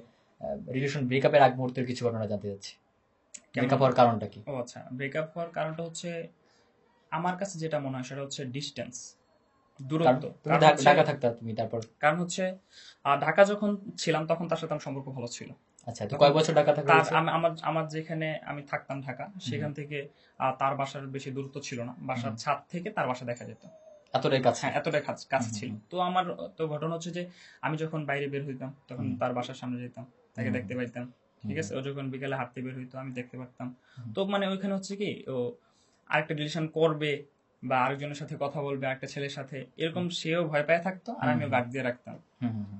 রিলেশন ব্রেকআপের আগ মুহূর্তের কিছু ঘটনা জানতে চাচ্ছি। কেমন? ব্রেকআপ হওয়ার কারণটা কি? ও আচ্ছা, ব্রেকআপ হওয়ার কারণটা হচ্ছে আমার কাছে যেটা মনে হয় সেটা হচ্ছে ডিস্টেন্স, কারণ দূরত্ব। তুমি কারণ হচ্ছে ঢাকা থাকতা তুমি, তারপর? কারণ হচ্ছে ঢাকা যখন ছিলাম তখন তার সাথে আমার সম্পর্ক ভালো ছিল। আচ্ছা, তো তখন কয় বছর ঢাকা থাকা তার হয়েছে? আমার আমার যেখানে আমি থাকতাম ঢাকা, সেখান থেকে তার বাসার বেশি দূরত্ব ছিল না, বাসার ছাদ থেকে তার বাসা দেখা যেত। এতটাই কাছে? হ্যাঁ এতটাই কাছে ছিল। তো আমার তো ঘটনা হচ্ছে যে আমি যখন বাইরে বের হইতাম তখন তার বাসার সামনে যেতাম, তাকে দেখতে পাইতাম। ঠিক আছে, ও যখন বিকেলে হাঁটতে বের হইতো আমি দেখতে পারতাম। তো মানে ওইখানে হচ্ছে কি, ও আরেকটা রিলেশন করবে বা আরেকজনের সাথে কথা বলবে আরেকটা ছেলের সাথে, এরকম সেও ভয় পায় থাকতো আর আমিও গার্ড দিয়ে রাখতাম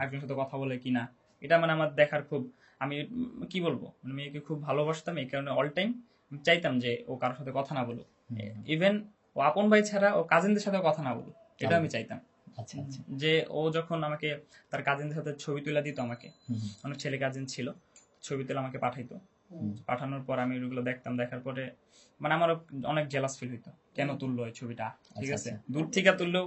একজনের সাথে কথা বলে কিনা। এটা মানে আমার দেখার খুব, আমি কি বলবো, মানে মেয়েকে খুব ভালোবাসতাম, এই কারণে অল টাইম চাইতাম যে ও কারোর সাথে কথা না বলুক, ইভেন ও আপন ভাই ছাড়া ও কাজিনদের সাথে কথা না বলুক, এটা আমি চাইতাম। আচ্ছা আচ্ছা। যে ও যখন আমাকে তার কাজিনদের সাথে ছবি তুলে দিত, আমাকে অনেক ছেলে কাজিন ছিল, ছবি তুলে আমাকে পাঠাইতো। পাঠানোর পর আমি ওগুলো দেখতাম, দেখার পরে মানে আমারও অনেক জেলাস ফিল হইতো, কেন তুললো এই ছবিটা। ঠিক আছে, দূর থেকে তুললেও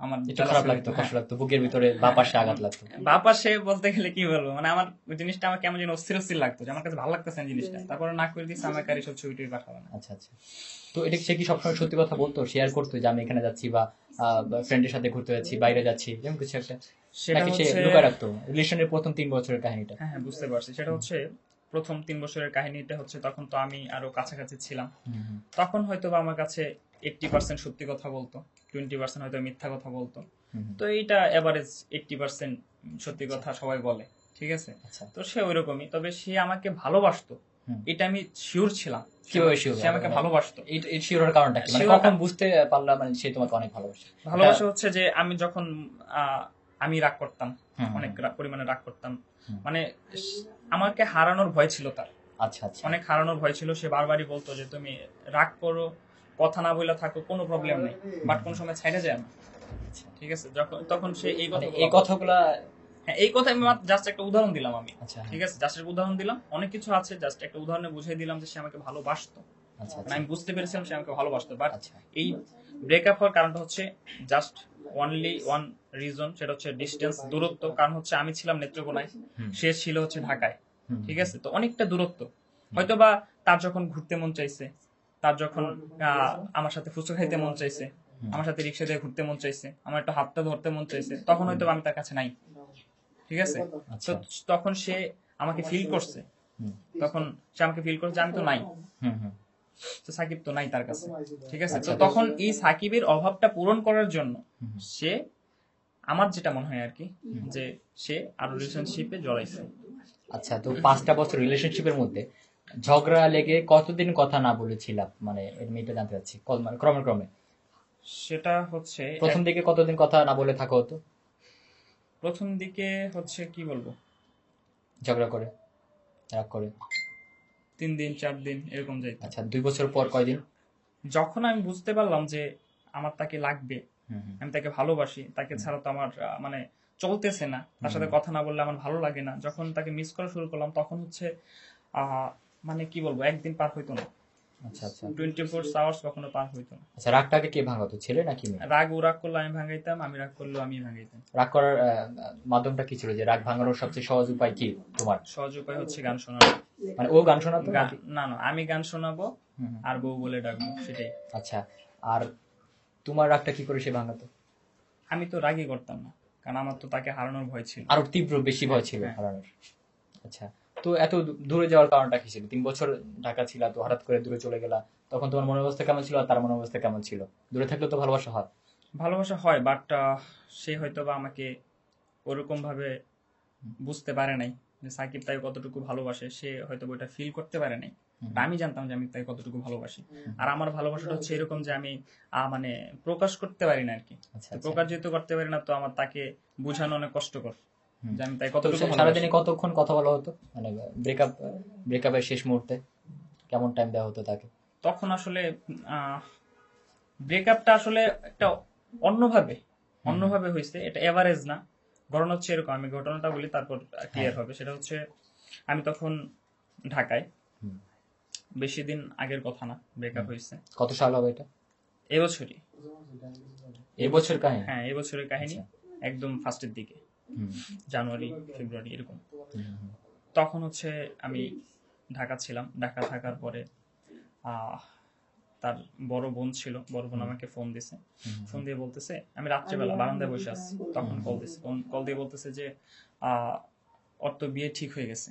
আমার একটু খারাপ লাগতো, কষ্ট লাগতো, বুকের ভিতরে বাঁ পাশে আঘাত লাগতো। বাপাসে বলতে গেলে কি বলবো, মানে আমার ওই জিনিসটা আমার কেমন যেন অস্থির অস্থির লাগতো, যে আমার কাছে ভালো লাগতেছে না জিনিসটা, তারপরে না করে দিচ্ছে আমাকে আর এইসব ছবি টবি পাঠাবে না। আচ্ছা আচ্ছা। তো এটা সে কি সবসময় সত্যি কথা বলতো, শেয়ার করতো যে আমি এখানে যাচ্ছি বা ফ্রেন্ডের সাথে ঘুরতে যাচ্ছি, বাইরে যাচ্ছি, এরকম কিছু একটা? সেটা নাকি সে হচ্ছে, লুকায় রাখতো রিলেশনের প্রথম 3 বছরের কাহিনীটা? হ্যাঁ হ্যাঁ বুঝতে পারছি, সেটা হচ্ছে প্রথম 3 বছরের কাহিনীটা হচ্ছে তখন তো আমি আরো কাছাকাছি ছিলাম, তখন হয়তো বা আমার কাছে 80% সত্যি কথা বলতো, 20% হয়তো মিথ্যা কথা বলতো। তো এইটা এভারেজ 80% সত্যি কথা সবাই বলে, ঠিক আছে। আচ্ছা। তো সে ওইরকমই, তবে সে আমাকে ভালোবাসতো, এটা আমি শিওর ছিলাম। কিভাবে শিওর? সে আমাকে ভালোবাসতো। এই শিওরের কারণটা কি, মানে কখন বুঝতে পারলাম মানে সে তোমাকে অনেক ভালোবাসে? ভালোবাসা হচ্ছে যে আমি যখন আমি রাগ করতাম, অনেক পরিমাণে রাগ করতাম, মানে আমাকে হারানোর ভয় ছিল তার। আচ্ছা আচ্ছা। অনেক হারানোর ভয় ছিল, সে বারবারই বলতো যে তুমি রাগ করো, কথা না বলে থাকো, কোনো প্রবলেম নেই, বাট কোন সময় ছাইড়ে যায় না। ঠিক আছে, যখন তখন সে এই মানে কথা, এই কথাগুলা, হ্যাঁ এই কথা আমি জাস্ট একটা উদাহরণ দিলাম আমি। আচ্ছা, ঠিক আছে, জাস্ট একটা উদাহরণ দিলাম, অনেক কিছু আছে, জাস্ট একটা উদাহরণে বুঝিয়ে দিলাম যে সে আমাকে ভালোবাসতো। আচ্ছা মানে আচ্ছা আমি বুঝতে পেরেছিলাম সে আমাকে ভালোবাসতো, বাট আচ্ছা। এই ব্রেকআপ হওয়ার কারণটা হচ্ছে জাস্ট অনলি ওয়ান রিজন, সেটা হচ্ছে ডিস্টেন্স, দূরত্ব। কারণ হচ্ছে আমি ছিলাম নেত্রকোনায়, সে ছিল হচ্ছে ঢাকায়। ঠিক আছে, তো অনেকটা দূরত্ব। হয়তোবা তার যখন ঘুরতে মন চাইছে, তার যখন আমার সাথে ফুচকা খাইতে মন চাইছে, আমার সাথে রিক্সা দিয়ে ঘুরতে মন চাইছে, আমার একটা হাতটা ধরতে মন চাইছে, তখন হয়তো আমি তার কাছে নাই। ঠিক আছে, তো তখন সে আমাকে ফিল করছে, তখন সে আমাকে ফিল করছে যে আমি তো নাই, তো সাকিব তো নাই তার কাছে। ঠিক আছে, তো তখন এই সাকিবের অভাবটা পূরণ করার জন্য সে, আমার যেটা মনে হয় আর কি, যে সে আরো রিলেশনশিপে জড়াইছে। আচ্ছা, তো 5টা বছর রিলেশনশিপের মধ্যে ঝগড়া লেগে কতদিন কথা না বলেছিলাম, মানে এর মেয়েটা জানতে চাচ্ছি, মানে ক্রমে ক্রমে সেটা হচ্ছে প্রথম দিকে কতদিন কথা না বলে থাকা হতো? প্রথম দিকে হচ্ছে কি বলবো, ঝগড়া করে, রাগ করে? 3 দিন 4 দিন এরকম যাইতো। আচ্ছা, 2 বছর পর কয়দিন? যখন আমি বুঝতে পারলাম যে আমার তাকে লাগবে, আমি তাকে ভালোবাসি, তাকে ছাড়া তো আমার মানে চলতেছে না, তার সাথে কথা না বললে আমার ভালো লাগে না, যখন তাকে মিস করা শুরু করলাম, তখন হচ্ছে মানে কি বলবো, একদিন পার হইতো না। আচ্ছা আচ্ছা 24 আওয়ার্স কখনো পার হইতো না। আচ্ছা, রাগটাকে কে ভাঙাতো, ছেলে নাকি মেয়ে? রাগ ও রাগ করলে আমি ভাঙাইতাম, আমি রাগ করলেও আমি ভাঙাইতাম। রাগ করার মাধ্যমটা কি ছিল, যে রাগ ভাঙানোর সবচেয়ে সহজ উপায় কি তোমার? সহজ উপায় হচ্ছে গান শোনানো। মানে ও গান শোনাতো নাকি? না না, আমি গান শোনাবো আর বউ বলে ডাকবো, সেটাই। আচ্ছা, আর তোমার রাগটা কি করে সে ভাঙাতো? আমি তো রাগই করতাম না, কারণ আমার তো তাকে হারানোর ভয় ছিল, আরো তীব্র বেশি ভয় ছিল হারানোর। আচ্ছা, তো এত দূরে যাওয়ার কারণটা কি ছিল? 3 বছর ঢাকা ছিল, তো হঠাৎ করে দূরে চলে গেলা, তখন তোমার মনের অবস্থা কেমন ছিল আর তার মনের অবস্থা কেমন ছিল? দূরে থাকলে তো ভালোবাসা হয়। ভালোবাসা হয়, বাট সে হয়তো বা আমাকে ওরকম ভাবে বুঝতে পারে নাই যে সাকিব তাই কতটুকু ভালোবাসে, সে হয়তো ওইটা ফিল করতে পারে নাই। আমি জানতাম যে আমি তাই কতটুকু ভালোবাসি, আর আমার ভালোবাসাটা হচ্ছে এরকম যে আমি মানে প্রকাশ করতে পারি না আর কি। প্রকাশ যেহেতু করতে পারি না, তো আমার তাকে বোঝানো অনেক কষ্টকর যে আমি তাই কতটুকু ভালোবাসি। সারাদিনে কতক্ষণ কথা বলা হতো, মানে ব্রেকআপের শেষ মুহূর্তে কেমন টাইম দেওয়া হতো তাকে? তখন আসলে ব্রেকআপটা আসলে একটা অন্যভাবে হয়েছে, এটা এভারেজ না। ঘটনা হচ্ছে এরকম, আমি ঘটনাটা বলি তারপর ক্লিয়ার হবে। সেটা হচ্ছে আমি তখন ঢাকায়, বেশি দিন আগের কথা না, ব্রেকআপ হয়েছে কত সাল হবে এটা? এবছরই। এবছর কাহিনী? হ্যাঁ, এবছরের কাহিনী, একদম ফার্স্টের দিকে, হুম, জানুয়ারি ফেব্রুয়ারি এরকম। হুম, হুম, তখন হচ্ছে আমি ঢাকা ছিলাম। ঢাকা থাকার পরে আহ, তার বড় বোন ছিল, বড় বোন আমাকে ফোন দিছে। ফোন দিয়ে বলতেছে, আমি রাত্রেবেলা বারান্দায় বসে আছি, তখন কল দিছে। কল দিয়ে বলতেছে যে ওর তো বিয়ে ঠিক হয়ে গেছে।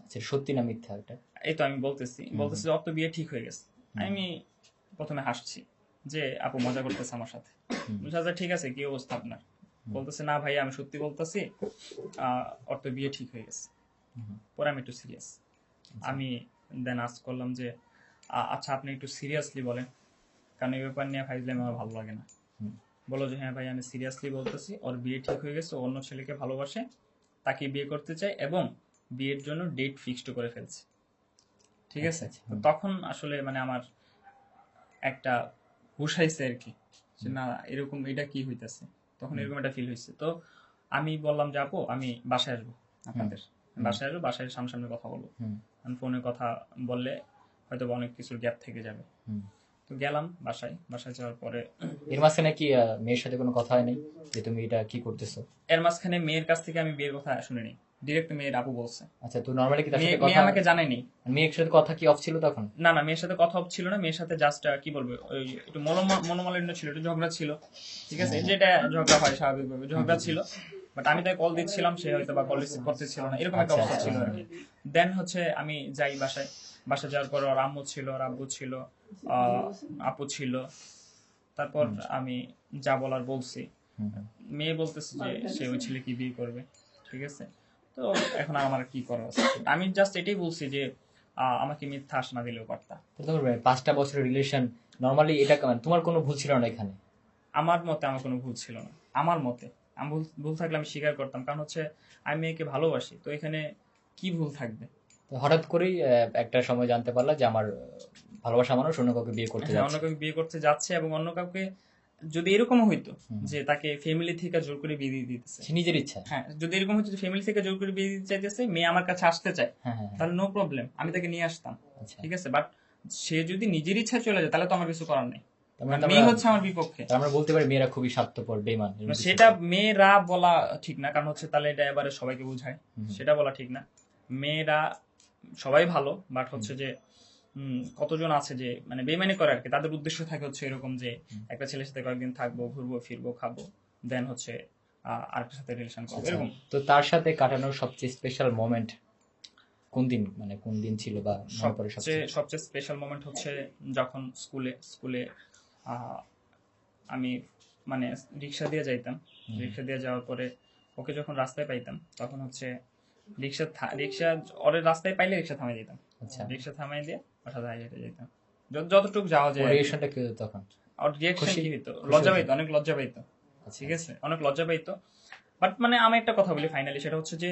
আচ্ছা, সত্যি না মিথ্যা এটা? এই তো আমি বলতেছে যে ওর তো বিয়ে ঠিক হয়ে গেছে। আমি প্রথমে হাসছি যে আপু মজা করতেছে আমার সাথে। বলছে, আচ্ছা ঠিক আছে, কি অবস্থা আপনার? বলতেছে, না ভাই আমি সত্যি বলতেছি, ওর তো বিয়ে ঠিক হয়ে গেছে। পরে আমি একটু সিরিয়াস। আমি দেন আস্ক করলাম যে আচ্ছা আপনি একটু সিরিয়াসলি বলেন, কারণ এই ব্যাপার নিয়ে ফাইজলামি আমার ভালো লাগে না। বলো যে হ্যাঁ ভাই আমি সিরিয়াসলি বলতেছি, ওর বিয়ে ঠিক হয়ে গেছে, অন্য ছেলেকে ভালোবাসে, তাকে বিয়ে করতে চাই এবং বিয়ের জন্য ডেট ফিক্সড করে ফেলছে। ঠিক আছে, তো তখন আসলে মানে আমার একটা হুশ হয়েছে আর কি, যে না এরকম এটা কি হইতেছে, তখন এরকম একটা ফিল হয়েছে। তো আমি বললাম যে আপু আমি বাসায় আসবো, আপনাদের বাসায় আসবো, বাসায় সামনাসামনি কথা বলবো, কারণ ফোনে কথা বললে হয়তো অনেক কিছুর গ্যাপ থেকে যাবে। তো গেলাম বাসায়। বাসায় যাওয়ার পরে এর মাঝখানে কি মেয়ের সাথে কোনো কথা হয় নাই যে তুমি এটা কি করতেছো? এর মাঝখানে মেয়ের কাছ থেকে আমি বিয়ের কথা শুনিনি, ডিরেক্ট মেয়ের আপু বলছে। আচ্ছা, তো নরমালি কি তার সাথে মেয়ে কথা, আমাকে জানায়নি। মেয়ের সাথে কথা কি অফ ছিল তখন? না না, মেয়ের সাথে কথা ছিল না, মেয়ের সাথে জাস্ট কি বলবো, ওই একটু মনোমালিন্য ছিল, একটু ঝগড়া ছিল। ঠিক আছে, যেটা ঝগড়া হয় স্বাভাবিকভাবে, ঝগড়া ছিল। বাট আমি তাই কল দিচ্ছিলাম, সে হয়তো বা কল রিসিভ করতেছিল না, এরকম একটা অবস্থা ছিল আর কি। দেন হচ্ছে আমি যাই বাসায়। বাসায় যাওয়ার পর ওর আম্মু ছিল, ওর আব্বু ছিল, আপু ছিল। তারপর আমি যা বলার বলছি। মেয়ে বলতেছে যে সে ওই ছেলেকে বিয়ে করবে। ঠিক আছে, তো এখন আর আমার কি করার আছে? আমি জাস্ট এটাই বলছি যে আমাকে মিথ্যা আশা না দিলেও পারতা। তো তোমার 5টা বছরের রিলেশন, নরমালি এটা তোমার কোনো ভুল ছিল না এখানে? আমার মতে আমার কোনো ভুল ছিল না। আমার মতে আমি ভুল থাকলে আমি স্বীকার করতাম, কারণ হচ্ছে আমি মেয়েকে ভালোবাসি, তো এখানে কি ভুল থাকবে? তো হঠাৎ করেই একটা সময় জানতে পারলা যে আমার ভালোবাসা মানুষ অন্য কাউকে বিয়ে করতে হ্যাঁ, অন্য যাচ্ছে। কাউকে বিয়ে করতে যাচ্ছে, এবং অন্য কাউকে যদি এরকম হইতো যে তাকে ফ্যামিলি থেকে জোর করে বিয়ে দিয়ে দিতেছে, সে নিজের ইচ্ছা। হ্যাঁ যদি এরকম হতো যে ফ্যামিলি থেকে জোর করে বিয়ে দিতে চাইতেছে, মেয়ে আমার কাছে আসতে চায়, হ্যাঁ, হ্যাঁ, হ্যাঁ। তাহলে নো প্রবলেম, আমি তাকে নিয়ে আসতাম। আচ্ছা, ঠিক আছে, বাট সে যদি নিজের ইচ্ছায় চলে যায় তাহলে তো আমার কিছু করার নেই, তার মানে কারণ মেয়ে হচ্ছে আমার বিপক্ষে। আমরা বলতে পারি মেয়েরা খুবই স্বার্থপর, বেইমান, এরকম কিছু? সেটা মেয়েরা বলা ঠিক না, কারণ হচ্ছে তাহলে এটা এবারে সবাইকে বোঝায়, সেটা বলা ঠিক না। মেয়েরা সবাই ভালো, বাট হচ্ছে যে কতজন আছে যে মানে বেইমানি করে আর কি, তাদের উদ্দেশ্য থাকে হচ্ছে এরকম যে একটা ছেলের সাথে কয়েকদিন থাকবো, ঘুরবো ফিরবো, খাবো, দেন হচ্ছে আরেকটার সাথে রিলেশন করবো, আচ্ছা, এরকম। তো তার সাথে কাটানোর সবচেয়ে স্পেশাল মোমেন্ট কোন দিন, মানে কোন দিন ছিল বা মনে পড়ে সবচেয়ে? সবচেয়ে স্পেশাল মোমেন্ট হচ্ছে যখন স্কুলে আমি মানে রিক্সা দিয়ে যাইতাম। রিক্সা দিয়ে যাওয়ার পরে ওকে যখন রাস্তায় পাইতাম, তখন হচ্ছে রিক্সা ওর রাস্তায় পাইলে রিক্সা থামাই দিতাম। আচ্ছা, রিক্সা থামাই দিয়ে ওর সাথে হেঁটে যেতাম যতটুকু যাওয়া যায়। রিয়েকশনটা কি হতো তখন? ওর রিয়াকশন খুশি? কি হইতো? খুশি লজ্জা হতো? পাইতো, অনেক লজ্জা পাইতো। আচ্ছা, ঠিক আছে, অনেক লজ্জা পাইতো। বাট মানে আমি একটা কথা বলি ফাইনালি, সেটা হচ্ছে যে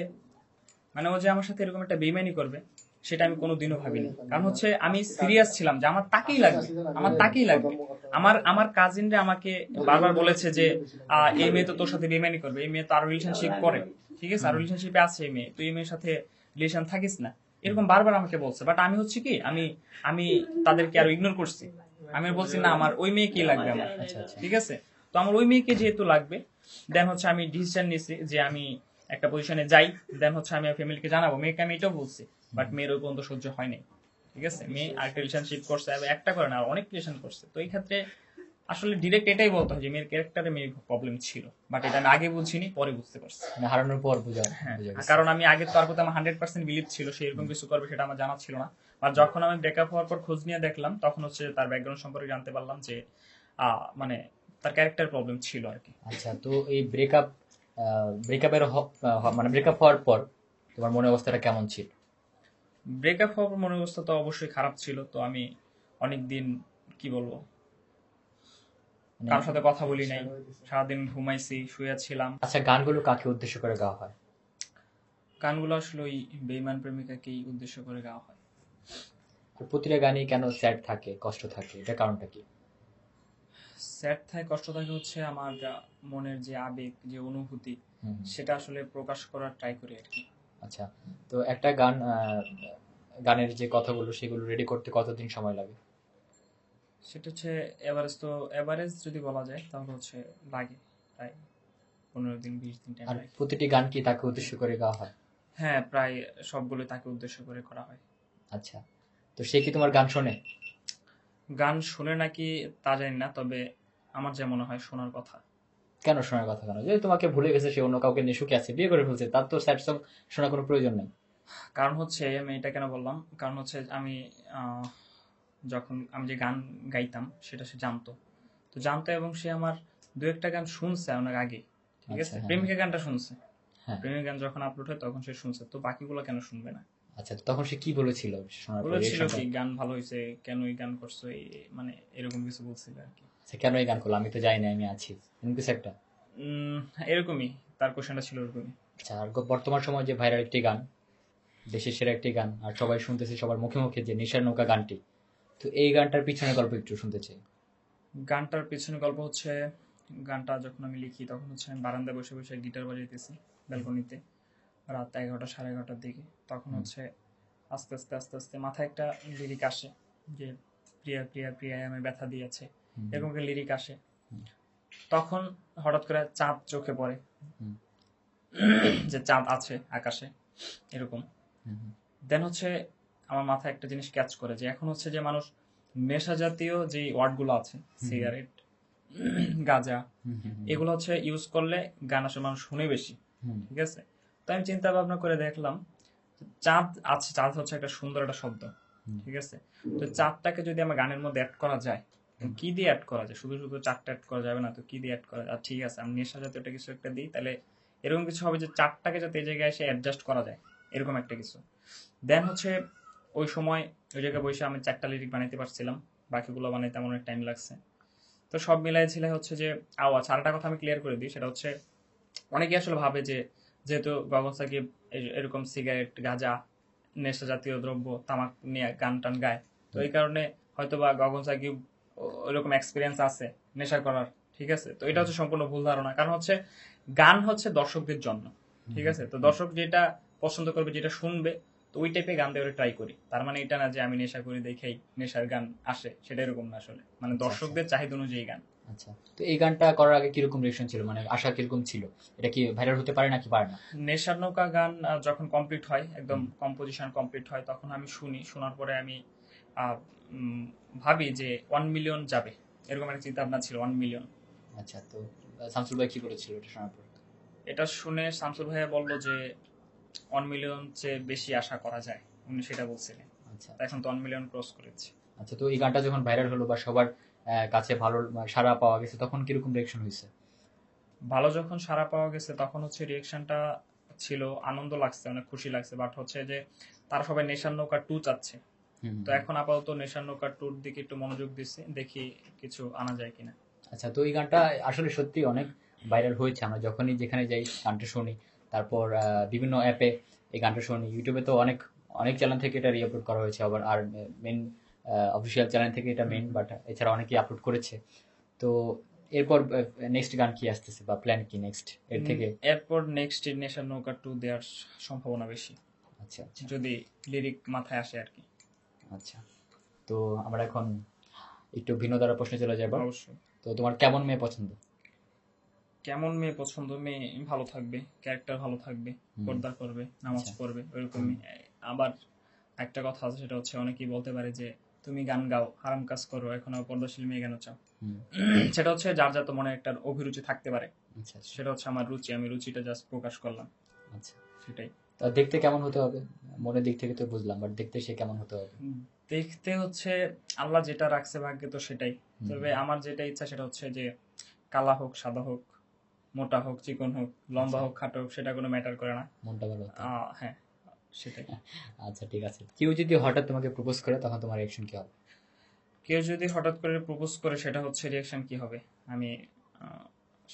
মানে ও যে আমার সাথে এরকম একটা বেইমানি করবে সেটা আমি কোনোদিনও ভাবিনি, কারণ হচ্ছে আমি সিরিয়াস ছিলাম যে আমার তাকেই লাগবে, আমার তাকেই লাগবে। আমার কাজিনরা আমাকে বারবার বলেছে যে এই মেয়ে তো তোর সাথে বেইমানি করবে, এই মেয়ে তো আর রিলেশনশিপ করে, ঠিক আছে, আর রিলেশনশিপে আছে এই মেয়ে, তুই এই মেয়ের সাথে রিলেশন থাকিস না, এরকম বারবার আমাকে বলছে। বাট আমি হচ্ছে কি আমি আমি তাদেরকে আরো ইগনোর করছি। আমি বলছি না আমার ওই মেয়েকেই লাগবে আমার। ঠিক আছে, তো আমার ওই মেয়েকে যেহেতু লাগবে, দেন হচ্ছে আমি ডিসিশন নিয়েছি যে আমি একটা পজিশনে যাই, দেন হচ্ছে আমি ফ্যামিলিকে জানাবো। মেয়েকে আমি এটাও বলছি, বাট মেয়ের ওই পর্যন্ত সহ্য হয় নাই। ঠিক আছে, মেয়ে আরেকটা রিলেশনশিপ করছে, একটা করে না অনেক রিলেশন করছে। তো এই ক্ষেত্রে আসলে ডিরেক্ট এটাই বলতে হয় যে মেয়ের ক্যারেক্টারে মেয়ের প্রবলেম ছিল, বাট এটা আমি আগে বুঝিনি, পরে বুঝতে পারছি। মানে হারানোর পর বুঝা হ্যাঁ, গেছে। কারণ আমি আগে তো আর কোথাও আমার 100% বিলিভ ছিল সে এরকম কিছু করবে, সেটা আমার জানা ছিল না। আর যখন আমি ব্রেকআপ হওয়ার পর খোঁজ নিয়ে দেখলাম, তখন হচ্ছে তার ব্যাকগ্রাউন্ড সম্পর্কে জানতে পারলাম যে মানে তার ক্যারেক্টার প্রবলেম ছিল আর কি। আচ্ছা, তো এই ব্রেকআপের মানে ব্রেকআপ হওয়ার পর তোমার মনের অবস্থাটা কেমন ছিল? ব্রেকআপ হওয়ার মনের অবস্থা তো অবশ্যই খারাপ ছিল। তো আমি অনেকদিন কি বলবো, কারোর সাথে কথা বলি নাই, সারাদিন ঘুমাইছি, শুয়েছিলাম। আচ্ছা, গানগুলো কাকে উদ্দেশ্য করে গাওয়া হয়? গানগুলো আসলে ওই বেইমান প্রেমিকাকেই উদ্দেশ্য করে গাওয়া হয়। আর প্রতিটা গানই কেন স্যাড থাকে, কষ্ট থাকে, এটা কারণটা কি? স্যাড থাকে, কষ্ট থাকে হচ্ছে আমার মনের যে আবেগ, যে অনুভূতি, সেটা আসলে প্রকাশ করার ট্রাই করি আর কি। আচ্ছা, তো একটা গান গানের যে কথাগুলো সেগুলো রেডি করতে কতদিন সময় লাগে? সেটা হচ্ছে এভারেজ যদি বলা যায় তাহলে হচ্ছে লাগে প্রায় 15 দিন 20 দিন টাইম আর লাগে। প্রতিটি গান কি তাকে উদ্দেশ্য করে গাওয়া হয়? হ্যাঁ, প্রায় সবগুলো তাকে উদ্দেশ্য করে করা হয়। আচ্ছা, তো সে কি তোমার গান শোনে? গান শুনে নাকি তা জানি না, তবে আমার যা মনে হয় শোনার কথা। কেন শোনার কথা কেন? যে তোমাকে ভুলে গেছে, সে অন্য কাউকে নিয়ে সুখে আছে, বিয়ে করে ফেলছে, তার তো স্যাড সং শোনার কোনো প্রয়োজন নেই। কারণ হচ্ছে আমি এটা কেন বললাম, কারণ হচ্ছে আমি আহ, যখন আমি যে গান গাইতাম সেটা সে জানতো। তো জানতো এবং সে আমার দু একটা গান শুনছে অনেক আগে। ঠিক আচ্ছা, আছে, হ্যাঁ, প্রেমিকা গানটা শুনছে। হ্যাঁ। প্রেমিকা গান যখন আপলোড হয় তখন সে শুনছে, তো বাকিগুলো কেন শুনবে না? আচ্ছা, তো তখন সে কি বলেছিল শোনার পর বলেছিল রিয়েকশনটা? কি গান ভালো হয়েছে, কেন এই গান করছো, মানে এরকম কিছু বলছিল আর কি। আচ্ছা, কেন এই গান করলো, আমি তো জানি না, আমি আছি, এরকম কিছু একটা? উম, এরকমই, তার কোশ্চেনটা ছিল এরকমই। আচ্ছা, আর বর্তমান সময় যে ভাইরাল একটি গান, দেশের সেরা একটি গান, আর সবাই শুনতেছে সবার মুখে মুখে, যে নেশার নৌকা গানটি, তো এই গানটার পিছনে গল্প একটু শুনতে চাই। গানটার পেছনে গল্প হচ্ছে, গানটা যখন আমি লিখি তখন হচ্ছে আমি বারান্দায় বসে বসে গিটার বাজাইতেছি ব্যালকনিতে, রাত 11টা 11:30টার দিকে। তখন হুম, হচ্ছে আস্তে আস্তে আস্তে আস্তে মাথায় একটা লিরিক আসে যে প্রিয়া প্রিয়া প্রিয়ায় আমায় ব্যথা দিয়েছে, হুম, এরকম একটা লিরিক আসে। হুম, তখন হঠাৎ করে চাঁদ চোখে পড়ে, হুম, যে চাঁদ আছে আকাশে এরকম। হুম, হুম, দেন হচ্ছে আমার মাথায় একটা জিনিস ক্যাচ করে যে এখন হচ্ছে যে মানুষ নেশা জাতীয় যে ওয়ার্ডগুলো আছে, হুম, সিগারেট, গাঁজা, হুম, হুম, হুম, এগুলো হচ্ছে ইউজ করলে গান আসলে মানুষ শুনে বেশি। হুম, ঠিক আছে, তো আমি চিন্তা ভাবনা করে দেখলাম চাঁদ আছে, চাঁদ হচ্ছে একটা সুন্দর একটা শব্দ। হুম, ঠিক আছে, তো চাঁদটাকে যদি আমার গানের মধ্যে অ্যাড করা যায়, তো হুম। কি দিয়ে অ্যাড করা যায়? শুধু শুধু চারটা অ্যাড করা যাবে না, তো কি দিয়ে অ্যাড করা যায়? আর ঠিক আছে, আমি নেশা জাতীয় একটা কিছু একটা দিই, তাহলে এরকম কিছু হবে যে চারটাকে যাতে এই জায়গায় এসে অ্যাডজাস্ট করা যায়, এরকম একটা কিছু। দেন হচ্ছে ওই সময় ওই জায়গায় বসে আমি 4টা লিরিক বানাইতে পারছিলাম, বাকিগুলো বানাইতে আমার অনেক টাইম লাগছে। তো সব মিলাই ছিল হচ্ছে যে, আচ্ছা আরেকটা কথা আমি ক্লিয়ার করে দিই, সেটা হচ্ছে অনেকে আসলে ভাবে যে যেহেতু গগন সাকিব এরকম সিগারেট গাঁজা নেশা জাতীয় দ্রব্য তামাক নিয়ে গান টান গায়, তো এই কারণে হয়তোবা গগন সাকিব ওইরকম এক্সপিরিয়েন্স আছে নেশা করার। ঠিক আছে, তো এটা হচ্ছে সম্পূর্ণ ভুল ধারণা। কারণ হচ্ছে গান হচ্ছে দর্শকদের জন্য। ঠিক আছে, তো দর্শক যেটা পছন্দ করবে, যেটা শুনবে, তো ওই টাইপের গান দেওয়ার ট্রাই করি। তার মানে এটা না যে আমি নেশা করি দেখেই নেশার গান আসে, সেটা এরকম না আসলে, মানে আচ্ছা, আচ্ছা, দর্শকদের চাহিদা অনুযায়ী গান। আচ্ছা। তো এই গানটা করার আগে কিরকম রিয়েকশন ছিল, মানে আশা কিরকম ছিল? এটা কি ভাইরাল হতে পারে নাকি পারে না? নেশার নৌকা গান যখন কমপ্লিট হয়, একদম হুম, কম্পোজিশন কমপ্লিট হয়, তখন আমি শুনি, শোনার পরে আমি আহ, ভাবি যে 1 মিলিয়ন যাবে, এরকম একটা চিন্তা ভাবনা ছিল, 1 মিলিয়ন। আচ্ছা, তো শামসুল ভাই কি বলেছিল এটা শোনার পর? এটা শুনে শামসুল ভাইয়া বলল যে 1 মিলিয়ন চেয়ে বেশি আশা করা যায়, উনি সেটা বলছিলেন। আচ্ছা, তা এখন তো 1 মিলিয়ন ক্রস করেছে। আচ্ছা। তো এই গানটা যখন ভাইরাল হলো বা সবার কাছে ভালো সাড়া পাওয়া গেছে, তখন কিরকম রিয়েকশন হয়েছে? ভালো যখন সাড়া পাওয়া গেছে তখন হচ্ছে রিয়েকশনটা ছিল, আনন্দ লাগছে, অনেক খুশি লাগছে, বাট হচ্ছে যে তারা সবাই নেশার নৌকা 2 চাচ্ছে। হুম, তো হুম। এখন আপাতত নেশার নৌকা 2-র দিকে একটু মনোযোগ দিচ্ছি, দেখি কিছু আনা যায় কিনা। আচ্ছা, তো এই গানটা আসলে সত্যি অনেক ভাইরাল হয়েছে, আমরা যখনই যেখানে যাই গানটা শুনি। তারপর বিভিন্ন অ্যাপে এই গানটা শুনি, ইউটিউবে তো অনেক অনেক চ্যানেল থেকে এটা রিআপলোড করা হয়েছে, আবার আর মেন অফিসিয়াল চ্যানেল থেকে এটা হুম মেন, হুম। বাট এছাড়া অনেকেই আপলোড করেছে। তো এরপর নেক্সট গান কি আসতেছে বা প্ল্যান কি নেক্সট এর থেকে? এরপর নেক্সট নেশার নৌকা 2 দেওয়ার সম্ভাবনা বেশি, আচ্ছা, আচ্ছা, যদি লিরিক মাথায় আসে আর কি। আচ্ছা। তো আমরা এখন একটু ভিন্ন ধারা প্রশ্নে চলে যাবো। অবশ্যই। তো তোমার কেমন মেয়ে পছন্দ? কেমন মেয়ে পছন্দ? মেয়ে ভালো থাকবে, ক্যারেক্টার ভালো থাকবে, হুম, পর্দা করবে, নামাজ আচ্ছা, পড়বে, হুম, ওইরকমই। আবার একটা কথা আছে, সেটা হচ্ছে অনেকেই বলতে পারে যে তুমি গান গাও, হারাম কাজ করো, এখন আবার পর্দাশীল মেয়ে কেন চাও? হুম, সেটা হচ্ছে যার যার তো মনে একটা অভিরুচি থাকতে পারে। আচ্ছা, আচ্ছা, সেটা হচ্ছে আমার রুচি, আমি রুচিটা জাস্ট প্রকাশ করলাম, আচ্ছা। সেটাই। তা দেখতে কেমন হতে হবে? মনের দিক থেকে তো বুঝলাম, বাট দেখতে সে কেমন হতে হবে? দেখতে হচ্ছে আল্লাহ যেটা রাখছে ভাগ্যে তো সেটাই। হুম, তবে আমার যেটা ইচ্ছা সেটা হচ্ছে যে কালা হোক, সাদা হোক, মোটা হোক, চিকন হোক, লম্বা আচ্ছা, হোক, খাটো হোক, সেটা কোনো ম্যাটার করে না। মনটা ভালো হতে হবে। হ্যাঁ, সেটাই। আচ্ছা, ঠিক আছে। কেউ যদি হঠাৎ তোমাকে প্রপোজ করে, তখন তোমার রিঅ্যাকশন কি হবে? কেউ যদি হঠাৎ করে প্রপোজ করে, সেটা হচ্ছে রিয়াকশন কি হবে? আমি আহ,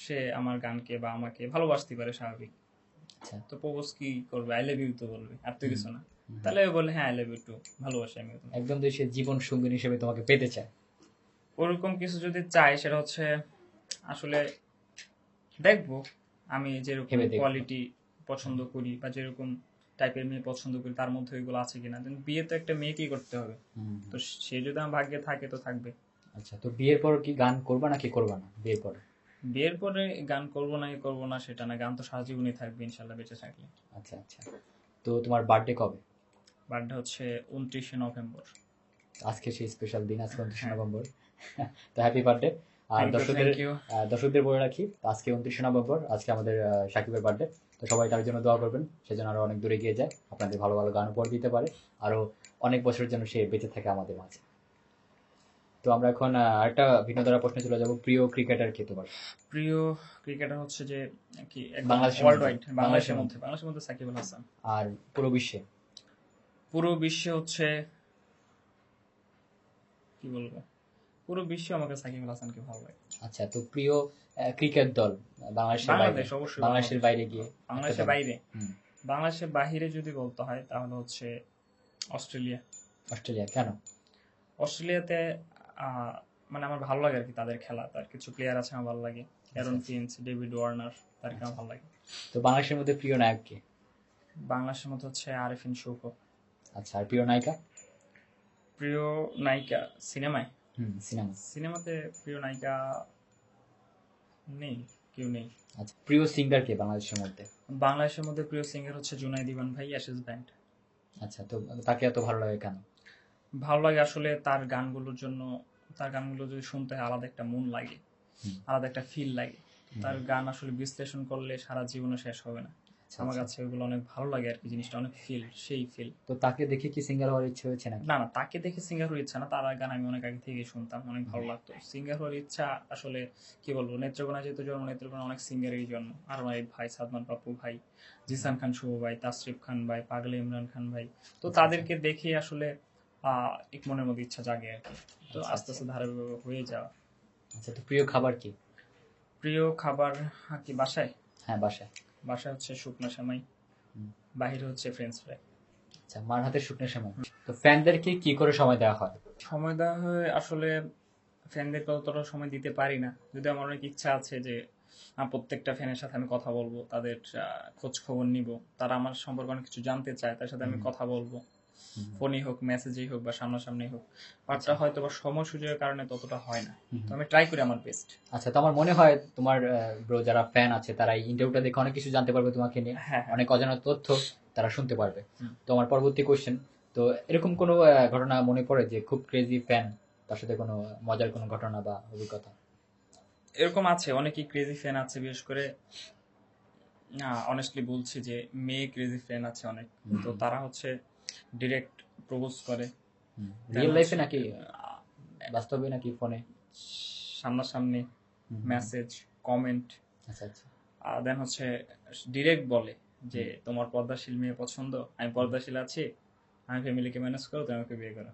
সে আমার গানকে বা আমাকে ভালোবাসতে পারে, স্বাভাবিক। আচ্ছা, তো প্রপোজ কি করবে? আই লাভ ইউ তো বলবে, আর তো হুম, কিছু না। হুম, হুম। তাহলে ও বলে হ্যাঁ আই লাভ ইউ টু, ভালোবাসি আমি তোমাকে। একদম যে সে জীবন সঙ্গিনী হিসেবে তোমাকে পেতে চায়। ওরকম কিছু যদি চাই, সেটা হচ্ছে আসলে দেখবো আমি যেরকম ভেবে দেখবো। কোয়ালিটি পছন্দ করি বা যেরকম টাইপের মেয়ে পছন্দ করি, তার মধ্যে ওইগুলো আছে কিনা। দেন বিয়ে তো একটা মেয়েকেই করতে হবে, হুম। তো সে যদি আমার ভাগ্যে থাকে তো থাকবে। আচ্ছা, তো বিয়ের পর কি গান করবা নাকি করবা না বিয়ের পর? বিয়ের পরে গান করবো না সেটা না, গান তো সারা জীবনই থাকবে ইনশাল্লাহ বেঁচে থাকলে। আচ্ছা আচ্ছা। তো তোমার বার্থডে কবে? বার্থডে হচ্ছে 29শে নভেম্বর। আজকে সেই স্পেশাল দিন, আজকে 29শে হ্যাঁ, নভেম্বর। তো হ্যাপি বার্থডে। আর থ্যাংক ইউ, দর্শকদের থ্যাংক ইউ। দর্শকদের বলে রাখি, আজকে 29শে নভেম্বর, আজকে আমাদের সাকিবের বার্থডে। তো সবাই তার জন্য দোয়া করবেন, সে যেন আরো অনেক দূরে গিয়ে যায়, আপনাদের ভালো ভালো গান উপহার দিতে পারে, আরো অনেক বছরের জন্য সে বেঁচে থাকে আমাদের মাঝে। তো আমরা এখন আরেকটা ভিন্ন ধারা প্রশ্নে চলে যাব। প্রিয় ক্রিকেটার কে তোমার? প্রিয় ক্রিকেটার হচ্ছে যে কি একদম বাংলাদেশের ওয়ার্ল্ড মধ্যে? ওয়াইড, বাংলাদেশের মধ্যে। বাংলাদেশের মধ্যে সাকিব আল হাসান। আর পুরো বিশ্বে? পুরো বিশ্বে হচ্ছে কি বলবো, পুরো বিশ্বে আমাকে সাকিব আল হাসানকে ভালো লাগে। আচ্ছা, তো প্রিয় ক্রিকেট দল বাংলাদেশের বাইরে? বাংলাদেশ, অবশ্যই বাংলাদেশের বাইরে গিয়ে বাংলাদেশের একটা দল। বাইরে, হুম। বাংলাদেশের বাইরে যদি বলতে হয় তাহলে হচ্ছে অস্ট্রেলিয়া। অস্ট্রেলিয়া কেন? অস্ট্রেলিয়াতে আহ, মানে আমার ভালো লাগে আর কি, তাদের খেলা, তার কিছু প্লেয়ার আছে আমার ভালো লাগে, অ্যারন ফিঞ্চ, ডেভিড ওয়ার্নার, তাদেরকে আমার ভালো লাগে। তো বাংলাদেশের মধ্যে প্রিয় নায়ক কে? বাংলাদেশের মধ্যে হচ্ছে আরেফিন শুভ। আচ্ছা, আর প্রিয় নায়িকা? প্রিয় নায়িকা সিনেমায়, সিনেমা। সিনেমাতে প্রিয় নায়িকা নেই, কেউ নেই। আচ্ছা, প্রিয় সিঙ্গার কে বাংলাদেশের মধ্যে? বাংলাদেশের মধ্যে প্রিয় সিঙ্গার হচ্ছে জুনাইদ ইমান ভাই, অ্যাশেজ ব্যান্ড। আচ্ছা, তো তাকে এত ভালো লাগে কেন? ভালো লাগে আসলে তার গানগুলোর জন্য, তার গানগুলো যদি শুনতে হয় আলাদা একটা মন লাগে, হুম। আলাদা একটা ফিল লাগে। তার গান আসলে বিশ্লেষণ করলে সারা জীবনে শেষ হবে না। আচ্ছা, আমার আচ্ছা। কাছে ওগুলো অনেক ভালো লাগে আর কি, জিনিসটা অনেক ফিল, সেই ফিল। তো তাকে দেখে কি সিঙ্গার হওয়ার ইচ্ছে হয়েছে নাকি? না না, তাকে দেখে সিঙ্গার হওয়ার ইচ্ছা না, তার গান আমি অনেক আগে থেকেই শুনতাম, অনেক ভালো লাগতো। সিঙ্গার হওয়ার ইচ্ছা আসলে কি বলবো, নেত্রকোনা যেহেতু জন্ম, নেত্রকোনা অনেক সিঙ্গারেরই জন্ম। আর ভাই ভাই সাদমান পাপ্পু ভাই, জিসান খান শুভ ভাই, তাসরিফ খান ভাই, পাগলে ইমরান খান ভাই, তো তাদেরকে দেখে আসলে এক মনের মধ্যে ইচ্ছা জাগে আর কি। তো আচ্ছা, আস্তে আস্তে ধারাবাহিক হয়ে যাওয়া। আচ্ছা, তো প্রিয় খাবার কি? প্রিয় খাবার কি বাসায়? হ্যাঁ, বাসায়। বাসায় হচ্ছে শুকনো সেমাই, হুম। বাহিরে হচ্ছে ফ্রেঞ্চ ফ্রাই। আচ্ছা, মার হাতের শুকনো সময়। তো ফ্যানদেরকে কি করে সময় দেওয়া হয়? সময় দেওয়া হয় আসলে ফ্যানদেরকে অতটা সময় দিতে পারি না, যদি আমার অনেক ইচ্ছা আছে যে প্রত্যেকটা ফ্যানের সাথে আমি কথা বলবো, তাদের খোঁজ খবর নিব, তারা আমার সম্পর্কে অনেক কিছু জানতে চায়, তার সাথে আমি কথা বলবো, ফোনই হোক, মেসেজেই হোক বা সামনাসামনি হোক। বাটটা হয়তো বা সময় সুযোগের কারণে ততটা হয় না, তো আমি ট্রাই করি আমার বেস্ট। আচ্ছা, তো আমার মনে হয় তোমার ব্রো যারা ফ্যান আছে তারা এই ইন্টারভিউটা দেখে অনেক কিছু জানতে পারবে তোমাকে নিয়ে, হ্যাঁ, হ্যাঁ। অনেক অজানা তথ্য তারা শুনতে পারবে। হুম। তো আমার পরবর্তী কোশ্চেন, তো এরকম কোনো ঘটনা মনে পড়ে যে খুব ক্রেজি ফ্যান, তার সাথে কোনো মজার কোনো ঘটনা বা অভিজ্ঞতা? এরকম আছে, অনেকই ক্রেজি ফ্যান আছে, বিশেষ করে অনেস্টলি বলছি যে মেয়ে ক্রেজি ফ্যান আছে অনেক। তো তারা হচ্ছে ডিরেক্ট প্রপোজ করে, রিয়েল লাইফে নাকি বাস্তবে নাকি ফোনে? সামনাসামনি মেসেজ, কমেন্ট। আচ্ছা আচ্ছা। দেন হচ্ছে ডিরেক্ট বলে যে তোমার পর্দাশীল মেয়ে পছন্দ, আমি পর্দাশীল আছি, আমি ফ্যামিলিকে ম্যানেজ করো, তুমি আমাকে বিয়ে করো।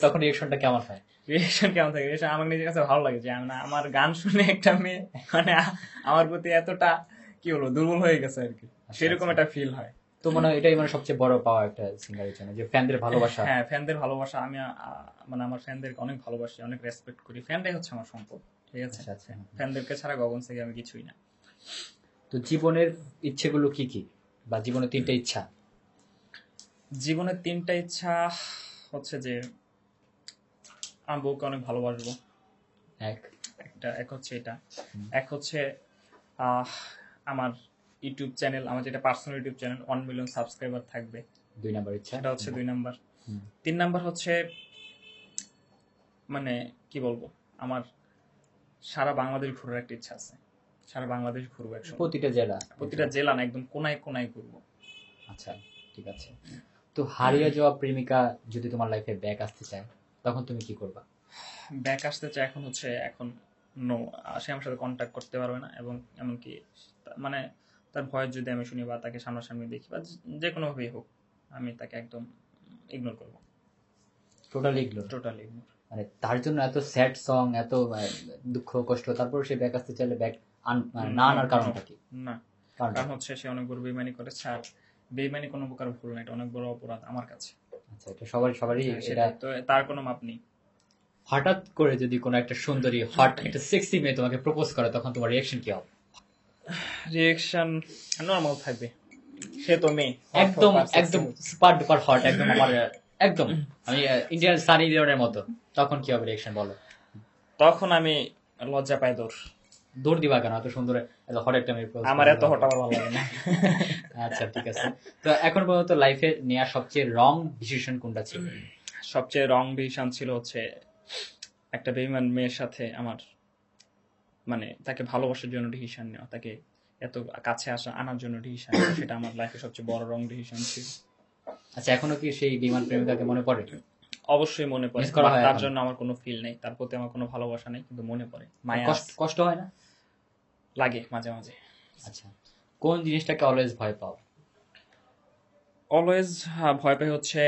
তখন রিয়েকশনটা কেমন হয়? রিয়েকশন কেমন থাকে? রিয়েকশন আমার নিজের কাছে ভালো লাগে যে আমার গান শুনে একটা মেয়ে মানে আমার প্রতি এতটা কি বলবো দুর্বল হয়ে গেছে আর কি, সেরকম একটা ফিল হয়। তো মনে হয় এটাই মানে সবচেয়ে বড় পাওয়া একটা সিঙ্গারের জন্য, যে ফ্যানদের ভালোবাসা। হ্যাঁ, ফ্যানদের ভালোবাসা। আমি মানে আমার ফ্যানদেরকে অনেক ভালোবাসি, অনেক রেসপেক্ট করি, ফ্যানটাই হচ্ছে আমার সম্পদ, ঠিক আছে? আচ্ছা আচ্ছা। ফ্যানদেরকে ছাড়া গগন থেকে আমি কিছুই না। তো জীবনের ইচ্ছেগুলো কি কি, বা জীবনের 3টা ইচ্ছা? জীবনের 3টা ইচ্ছা হচ্ছে যে আমার বউকে অনেক ভালোবাসবো, এক হচ্ছে এটা। এক হচ্ছে আমার ইউটিউব চ্যানেল, আমার যেটা personal YouTube channel 1 million subscriber থাকবে, 2 নাম্বার ইচ্ছা। সেটা হচ্ছে 2 নাম্বার। 3 নাম্বার হচ্ছে মানে কি বলবো, আমার সারা বাংলাদেশ ঘোরার একটা ইচ্ছা আছে, সারা বাংলাদেশ ঘুরবো একসময়, প্রতিটা জেলা? প্রতিটা জেলা না, একদম কোনায় কোনায় ঘুরবো। আচ্ছা, ঠিক আছে। তো হারিয়ে যাওয়া প্রেমিকা যদি তোমার লাইফে ব্যাক আসতে চায় তখন তুমি কি করবা? ব্যাক আসতে চাই এখন হচ্ছে, এখন নো, সে আমার সাথে কন্ট্যাক্ট করতে পারবে না, এবং এমনকি মানে তার ভয়েস যদি আমি শুনি বা তাকে সামনাসামনি দেখি বা যে কোনোভাবেই হোক, আমি তাকে একদম ইগনোর করবো, টোটালি ইগনোর? Totally ignore. মানে তার জন্য এত স্যাড সং, এত দুঃখ কষ্ট, তারপর সে ব্যাক আসতে চাইলে ব্যাক না আনার কারণটা কি? না, কারণ হচ্ছে সে অনেক বড় বেইমানি করেছে, আর বেইমানি কোনো প্রকার ভুল না, এটা অনেক বড় অপরাধ আমার কাছে। আচ্ছা, এটা সবারই এটা। সেটা তো তার কোনো মাপ নেই। হঠাৎ করে যদি কোনো একটা সুন্দরী হট একটা সেক্সি মেয়ে তোমাকে প্রপোজ করে তখন তোমার রিঅ্যাকশন কি হবে? রিঅ্যাকশন নর্মাল থাকবে, সে তো মেয়ে একদম একদম সুপার ডুপার হট, একদম আমার একদম আমি ইন্ডিয়ান সানি লিওনের মতো, তখন কি হবে রিঅ্যাকশন বলো? তখন আমি লজ্জা পাই দৌড়। দৌড় দিবা কেন? এত সুন্দর এত হট একটা মেয়ে propose আমার করতে এত হবে। হট আবার ভালো লাগে না। আচ্ছা ঠিক আছে। তো এখন পর্যন্ত লাইফে নেওয়া সবচেয়ে রং ডিসিশন কোনটা ছিল? সবচেয়ে রং ডিসিশন ছিল হচ্ছে একটা বেইমান মেয়ের সাথে আমার মানে তাকে ভালোবাসার জন্য ডিসিশন নেওয়া, তাকে এত কাছে আনার জন্য ডিসিশন নেওয়া, সেটা আমার লাইফে সবচেয়ে বড় রং ডিসিশন ছিল। আচ্ছা এখনো কি সেই বিমান প্রেমিকাকে মনে পড়ে? অবশ্যই মনে পড়ে, মিস করা হয় তার এখন? জন্য আমার কোনো ফিল নেই, তার প্রতি আমার কোনো ভালোবাসা নেই, কিন্তু মনে পড়ে, মায়া কষ্ট কষ্ট হয় না? লাগে মাঝে মাঝে। আচ্ছা কোন জিনিসটাকে অলওয়েজ ভয় পাও? অলওয়েজ ভয় পাই হচ্ছে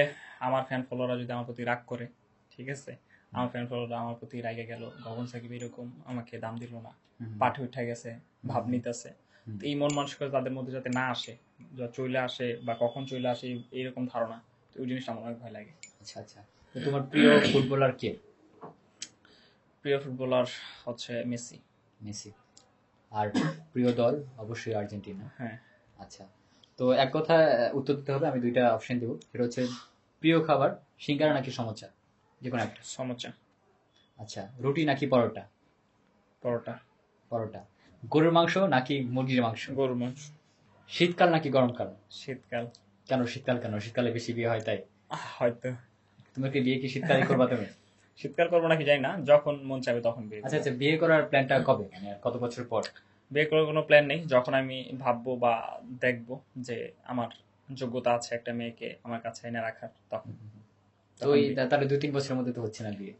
আমার ফ্যান ফলোয়াররা যদি আমার প্রতি রাগ করে, ঠিক আছে, আমার ফ্যান ফলোয়াররা আমার প্রতি রাগে গেল, গগন সাকিব এরকম আমাকে দাম দিল না, পাঠে উঠে গেছে, ভাব নিতেছে, তো এই মন মানসিকতা তাদের মধ্যে যাতে না আসে, যা চলে আসে বা কখন চলে আসে এইরকম ধারণা, তো ওই জিনিসটা আমার অনেক ভয় লাগে। আচ্ছা আচ্ছা। তো তোমার প্রিয় ফুটবলার কে? প্রিয় ফুটবলার হচ্ছে মেসি। মেসি। আর প্রিয় দল? অবশ্যই আর্জেন্টিনা। হ্যাঁ। আচ্ছা তো এক কথা উত্তর দিতে হবে, আমি দুইটা অপশন দেবো, সেটা হচ্ছে প্রিয় খাবার সিঙ্গারা নাকি সমোসা, যে কোনো একটা। সমোসা। আচ্ছা রুটি নাকি পরোটা? পরোটা। পরোটা। গরুর মাংস নাকি মুরগির মাংস? গরুর মাংস। শীতকাল নাকি গরমকাল? শীতকাল। কেন শীতকাল কেন? শীতকালে বেশি বিয়ে হয় তাই? হয়তো। তুমি কি বিয়ে কি শীতকালে করবা তুমি? শীতকাল করবো নাকি জানি না, যখন মন চাইবে তখন বিয়ে আচ্ছা করবো। আচ্ছা, বিয়ে করার প্ল্যানটা কবে, মানে কত বছর পর? বিয়ে করার কোনো প্ল্যান নেই, যখন আমি ভাববো বা দেখবো যে আমার যোগ্যতা আছে একটা মেয়েকে আমার কাছে এনে রাখার, তখন। তো ওই তাহলে 2-3 বছরের মধ্যে তো হচ্ছে না বিয়ে,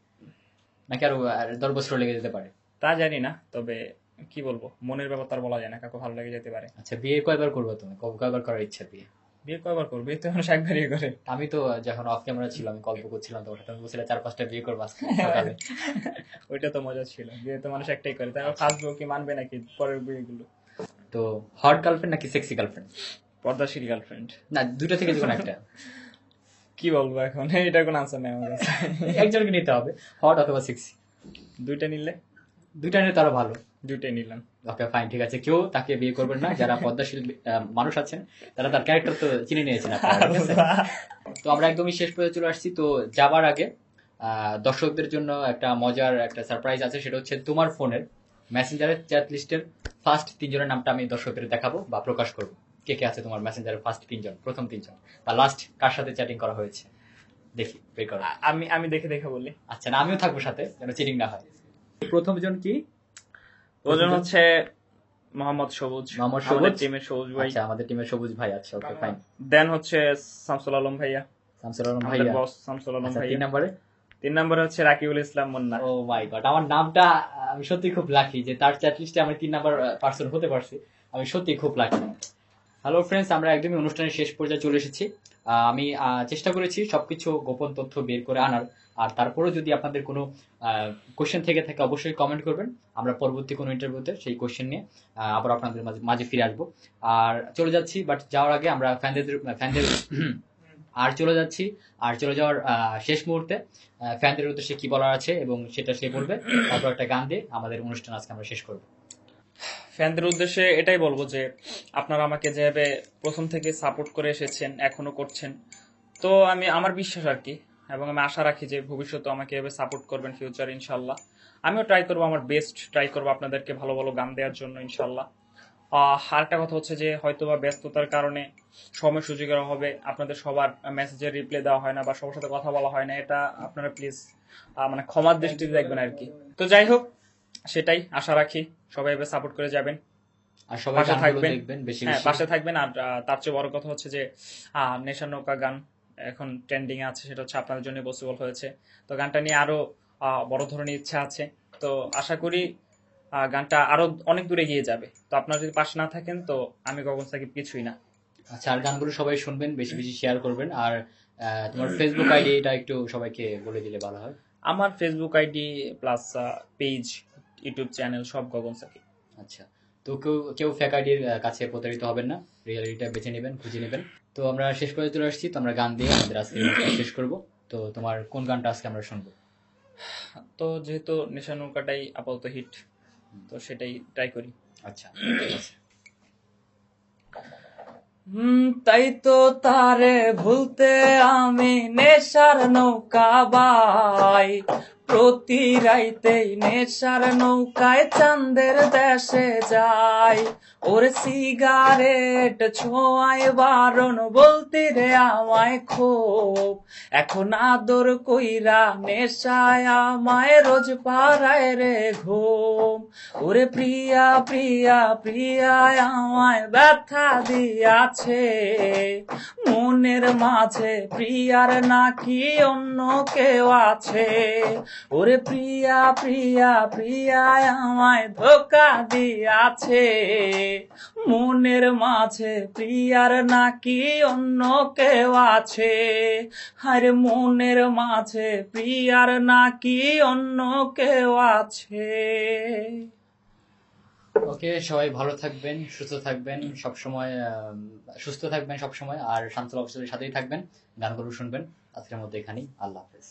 নাকি আরো 10 বছর লেগে যেতে পারে? তা জানি না, তবে কি বলবো, মনের ব্যাপার তার বলা যায় না, কাকু ভালো লেগে যেতে পারে। আচ্ছা বিয়ে কয়বার করবো তুমি? কয়বার করার ইচ্ছা বিয়ে? বিয়ে কয়বার করবো, বিয়ে তো মানুষ একবারই করে। আমি তো যখন অফ ক্যামেরা ছিল আমি গল্প করছিলাম তোমার সাথে, তুমি বলছিলে 4-5টা বিয়ে করবো আজকে সকালে। ওইটা তো মজা ছিল, বিয়ে তো মানুষ একটাই করে, তাই ফার্স্ট বউ কি মানবে নাকি পরের বিয়েগুলো? তো হট গার্লফ্রেন্ড নাকি সেক্সি গার্লফ্রেন্ড? পর্দাশীল গার্লফ্রেন্ড। না দুইটা থেকে যে কোনো একটা। কি বলবো এখন, এটা কোনো আনসার নেই আমার কাছে। একজনকে নিতে হবে, হট অথবা সেক্সি। দুইটা নিলে? দুইটা নিলে তারও ভালো। দুইটাই নিলাম। ওকে ফাইন, ঠিক আছে, কেউ তাকে বিয়ে করবেন না, যারা পদ্মাশীল মানুষ আছেন তারা তার ক্যারেক্টার তো চিনে নিয়েছেন আপনারা, ঠিক আছে? তো আমরা একদমই শেষ পর্যায়ে চলে আসছি, তো যাবার আগে দর্শকদের জন্য একটা মজার একটা সারপ্রাইজ আছে, সেটা হচ্ছে তোমার ফোনের মেসেঞ্জারের চ্যাট লিস্টের ফার্স্ট 3 জনের নামটা আমি দর্শকদের দেখাবো বা প্রকাশ করবো। কে কে আছে তোমার মেসেঞ্জারের ফার্স্ট 3 জন, প্রথম 3 জন, বা লাস্ট কার সাথে চ্যাটিং করা হয়েছে, দেখি বের করো। আমি আমি দেখে দেখে বলি। আচ্ছা না আমিও থাকবো সাথে, যেন চিটিং না হয়। প্রথম জন কি? ওজন হচ্ছে মোহাম্মদ সবুজ, মোহাম্মদ আমাদের সবুজ? টিমের সবুজ ভাই। আচ্ছা আমাদের টিমের সবুজ ভাই, আচ্ছা ওকে ফাইন। দেন হচ্ছে শামসুল আলম ভাইয়া, শামসুল আলম আমাদের ভাইয়া। বস শামসুল আলম আচ্ছা 3 ভাইয়া। নম্বরে? 3 নম্বরে হচ্ছে রাকিবুল ইসলাম মুন্না। ও মাই গড, আমার নামটা আমি সত্যি খুব লাকি যে তার চ্যাট লিস্টে আমি 3 নাম্বার পার্সন হতে পারছি, আমি সত্যি খুব লাকি। হ্যালো ফ্রেন্ডস, আমরা একদমই অনুষ্ঠানের শেষ পর্যায়ে চলে এসেছি। আমি চেষ্টা করেছি সবকিছু গোপন তথ্য বের করে আনার, আর তারপরেও যদি আপনাদের কোনো কোশ্চেন থেকে থাকে অবশ্যই কমেন্ট করবেন, আমরা পরবর্তী কোনো ইন্টারভিউতে সেই কোশ্চেন নিয়ে আবার আপনাদের মাঝে মাঝে ফিরে আসবো। আর চলে যাচ্ছি, বাট যাওয়ার আগে আমরা ফ্যানদের আর চলে যাচ্ছি, আর চলে যাওয়ার শেষ মুহূর্তে ফ্যানদের উদ্দেশ্যে কি বলার আছে এবং সেটা সে বলবে, তারপর একটা গান দিয়ে আমাদের অনুষ্ঠান আজকে আমরা শেষ করবো। ফ্যানদের উদ্দেশ্যে এটাই বলবো যে আপনারা আমাকে যেভাবে প্রথম থেকে সাপোর্ট করে এসেছেন, এখনো করছেন, তো আমি আমার বিশ্বাস আর কি, এবং আমি আশা রাখি যে ভবিষ্যতে আমাকে এভাবে সাপোর্ট করবেন ফিউচার ইনশাল্লাহ। আমিও ট্রাই করবো, আমার বেস্ট ট্রাই করবো আপনাদেরকে ভালো ভালো গান দেওয়ার জন্য ইনশাল্লাহ। আরেকটা কথা হচ্ছে যে হয়তো বা ব্যস্ততার কারণে সময় সুযোগের অভাবে আপনাদের সবার মেসেজের রিপ্লাই দেওয়া হয় না বা সবার সাথে কথা বলা হয় না, এটা আপনারা প্লিজ মানে ক্ষমার দৃষ্টিতে দেখবেন আর কি। তো যাই হোক, সেটাই আশা রাখি সবাই এভাবে সাপোর্ট করে যাবেন, আর সবাই পাশে গানগুলো থাকবেন। দেখবেন বেশি হ্যাঁ, বেশি। পাশে থাকবেন। আর তার চেয়ে বড় কথা হচ্ছে যে নেশার নৌকা গান এখন ট্রেন্ডিং এ আছে, সেটা হচ্ছে আপনাদের জন্য পসিবল হয়েছে। তো গানটা নিয়ে আরো বড় ধরনের ইচ্ছা আছে, তো আশা করি গানটা আরো অনেক দূরে গিয়ে যাবে। তো আপনারা যদি পাশে না থাকেন তো আমি গগন সাকিব কিছুই না। আচ্ছা আর গানগুলো সবাই শুনবেন, বেশি বেশি শেয়ার করবেন। আর তোমার ফেসবুক আইডি এটা একটু সবাইকে বলে দিলে ভালো হয়। আমার Facebook ID plus page, YouTube channel সব গগন সাকিব। আচ্ছা, তো কেউ কেউ ফেক আইডির কাছে প্রতারিত হবেন না, রিয়েলিটিটা বেছে নেবেন, খুঁজে নেবেন। তো আমরা শেষ পর্যন্ত চলে আসছি, তো আমরা গান দিয়ে আমাদের আজকে শেষ করব। তো তোমার কোন গানটা আজকে আমরা শুনবো? তো যেহেতু নেশা নৌকাটাই আপাতত হিট, তো সেটাই ট্রাই করি। আচ্ছা ঠিক আছে। তাই তো তারে ভুলতে আমি নেশার নৌকা বাই, প্রতি রাইতেই নেশার নৌকায় চাঁদের দেশে যাই। ওরে সিগারেট ছোঁয়ায় বারণ বলতে রে আমায় খুব, এখন আদর কইরা নেশায় আমায় রোজ পাড়ায় রে ঘুম। ওরে প্রিয়া প্রিয়া প্রিয়া আমায় ব্যথা দিয়াছে, মনের মাঝে প্রিয়ার নাকি অন্য কেউ আছে। ওরে প্রিয়া প্রিয়া প্রিয়া আমায় ধোকা দিয়াছে, মনের মাঝে প্রিয়ার নাকি অন্য কেউ আছে। আরে মনের মাঝে প্রিয়ার নাকি অন্য কেউ আছে। ওকে, সবাই ভালো থাকবেন, সুস্থ থাকবেন, সবসময় সুস্থ থাকবেন সবসময়, আর শান্ত অবস্থার সাথেই থাকবেন, গানগুলো শুনবেন। আজকের মধ্যে এখানেই, আল্লাহ হাফেজ।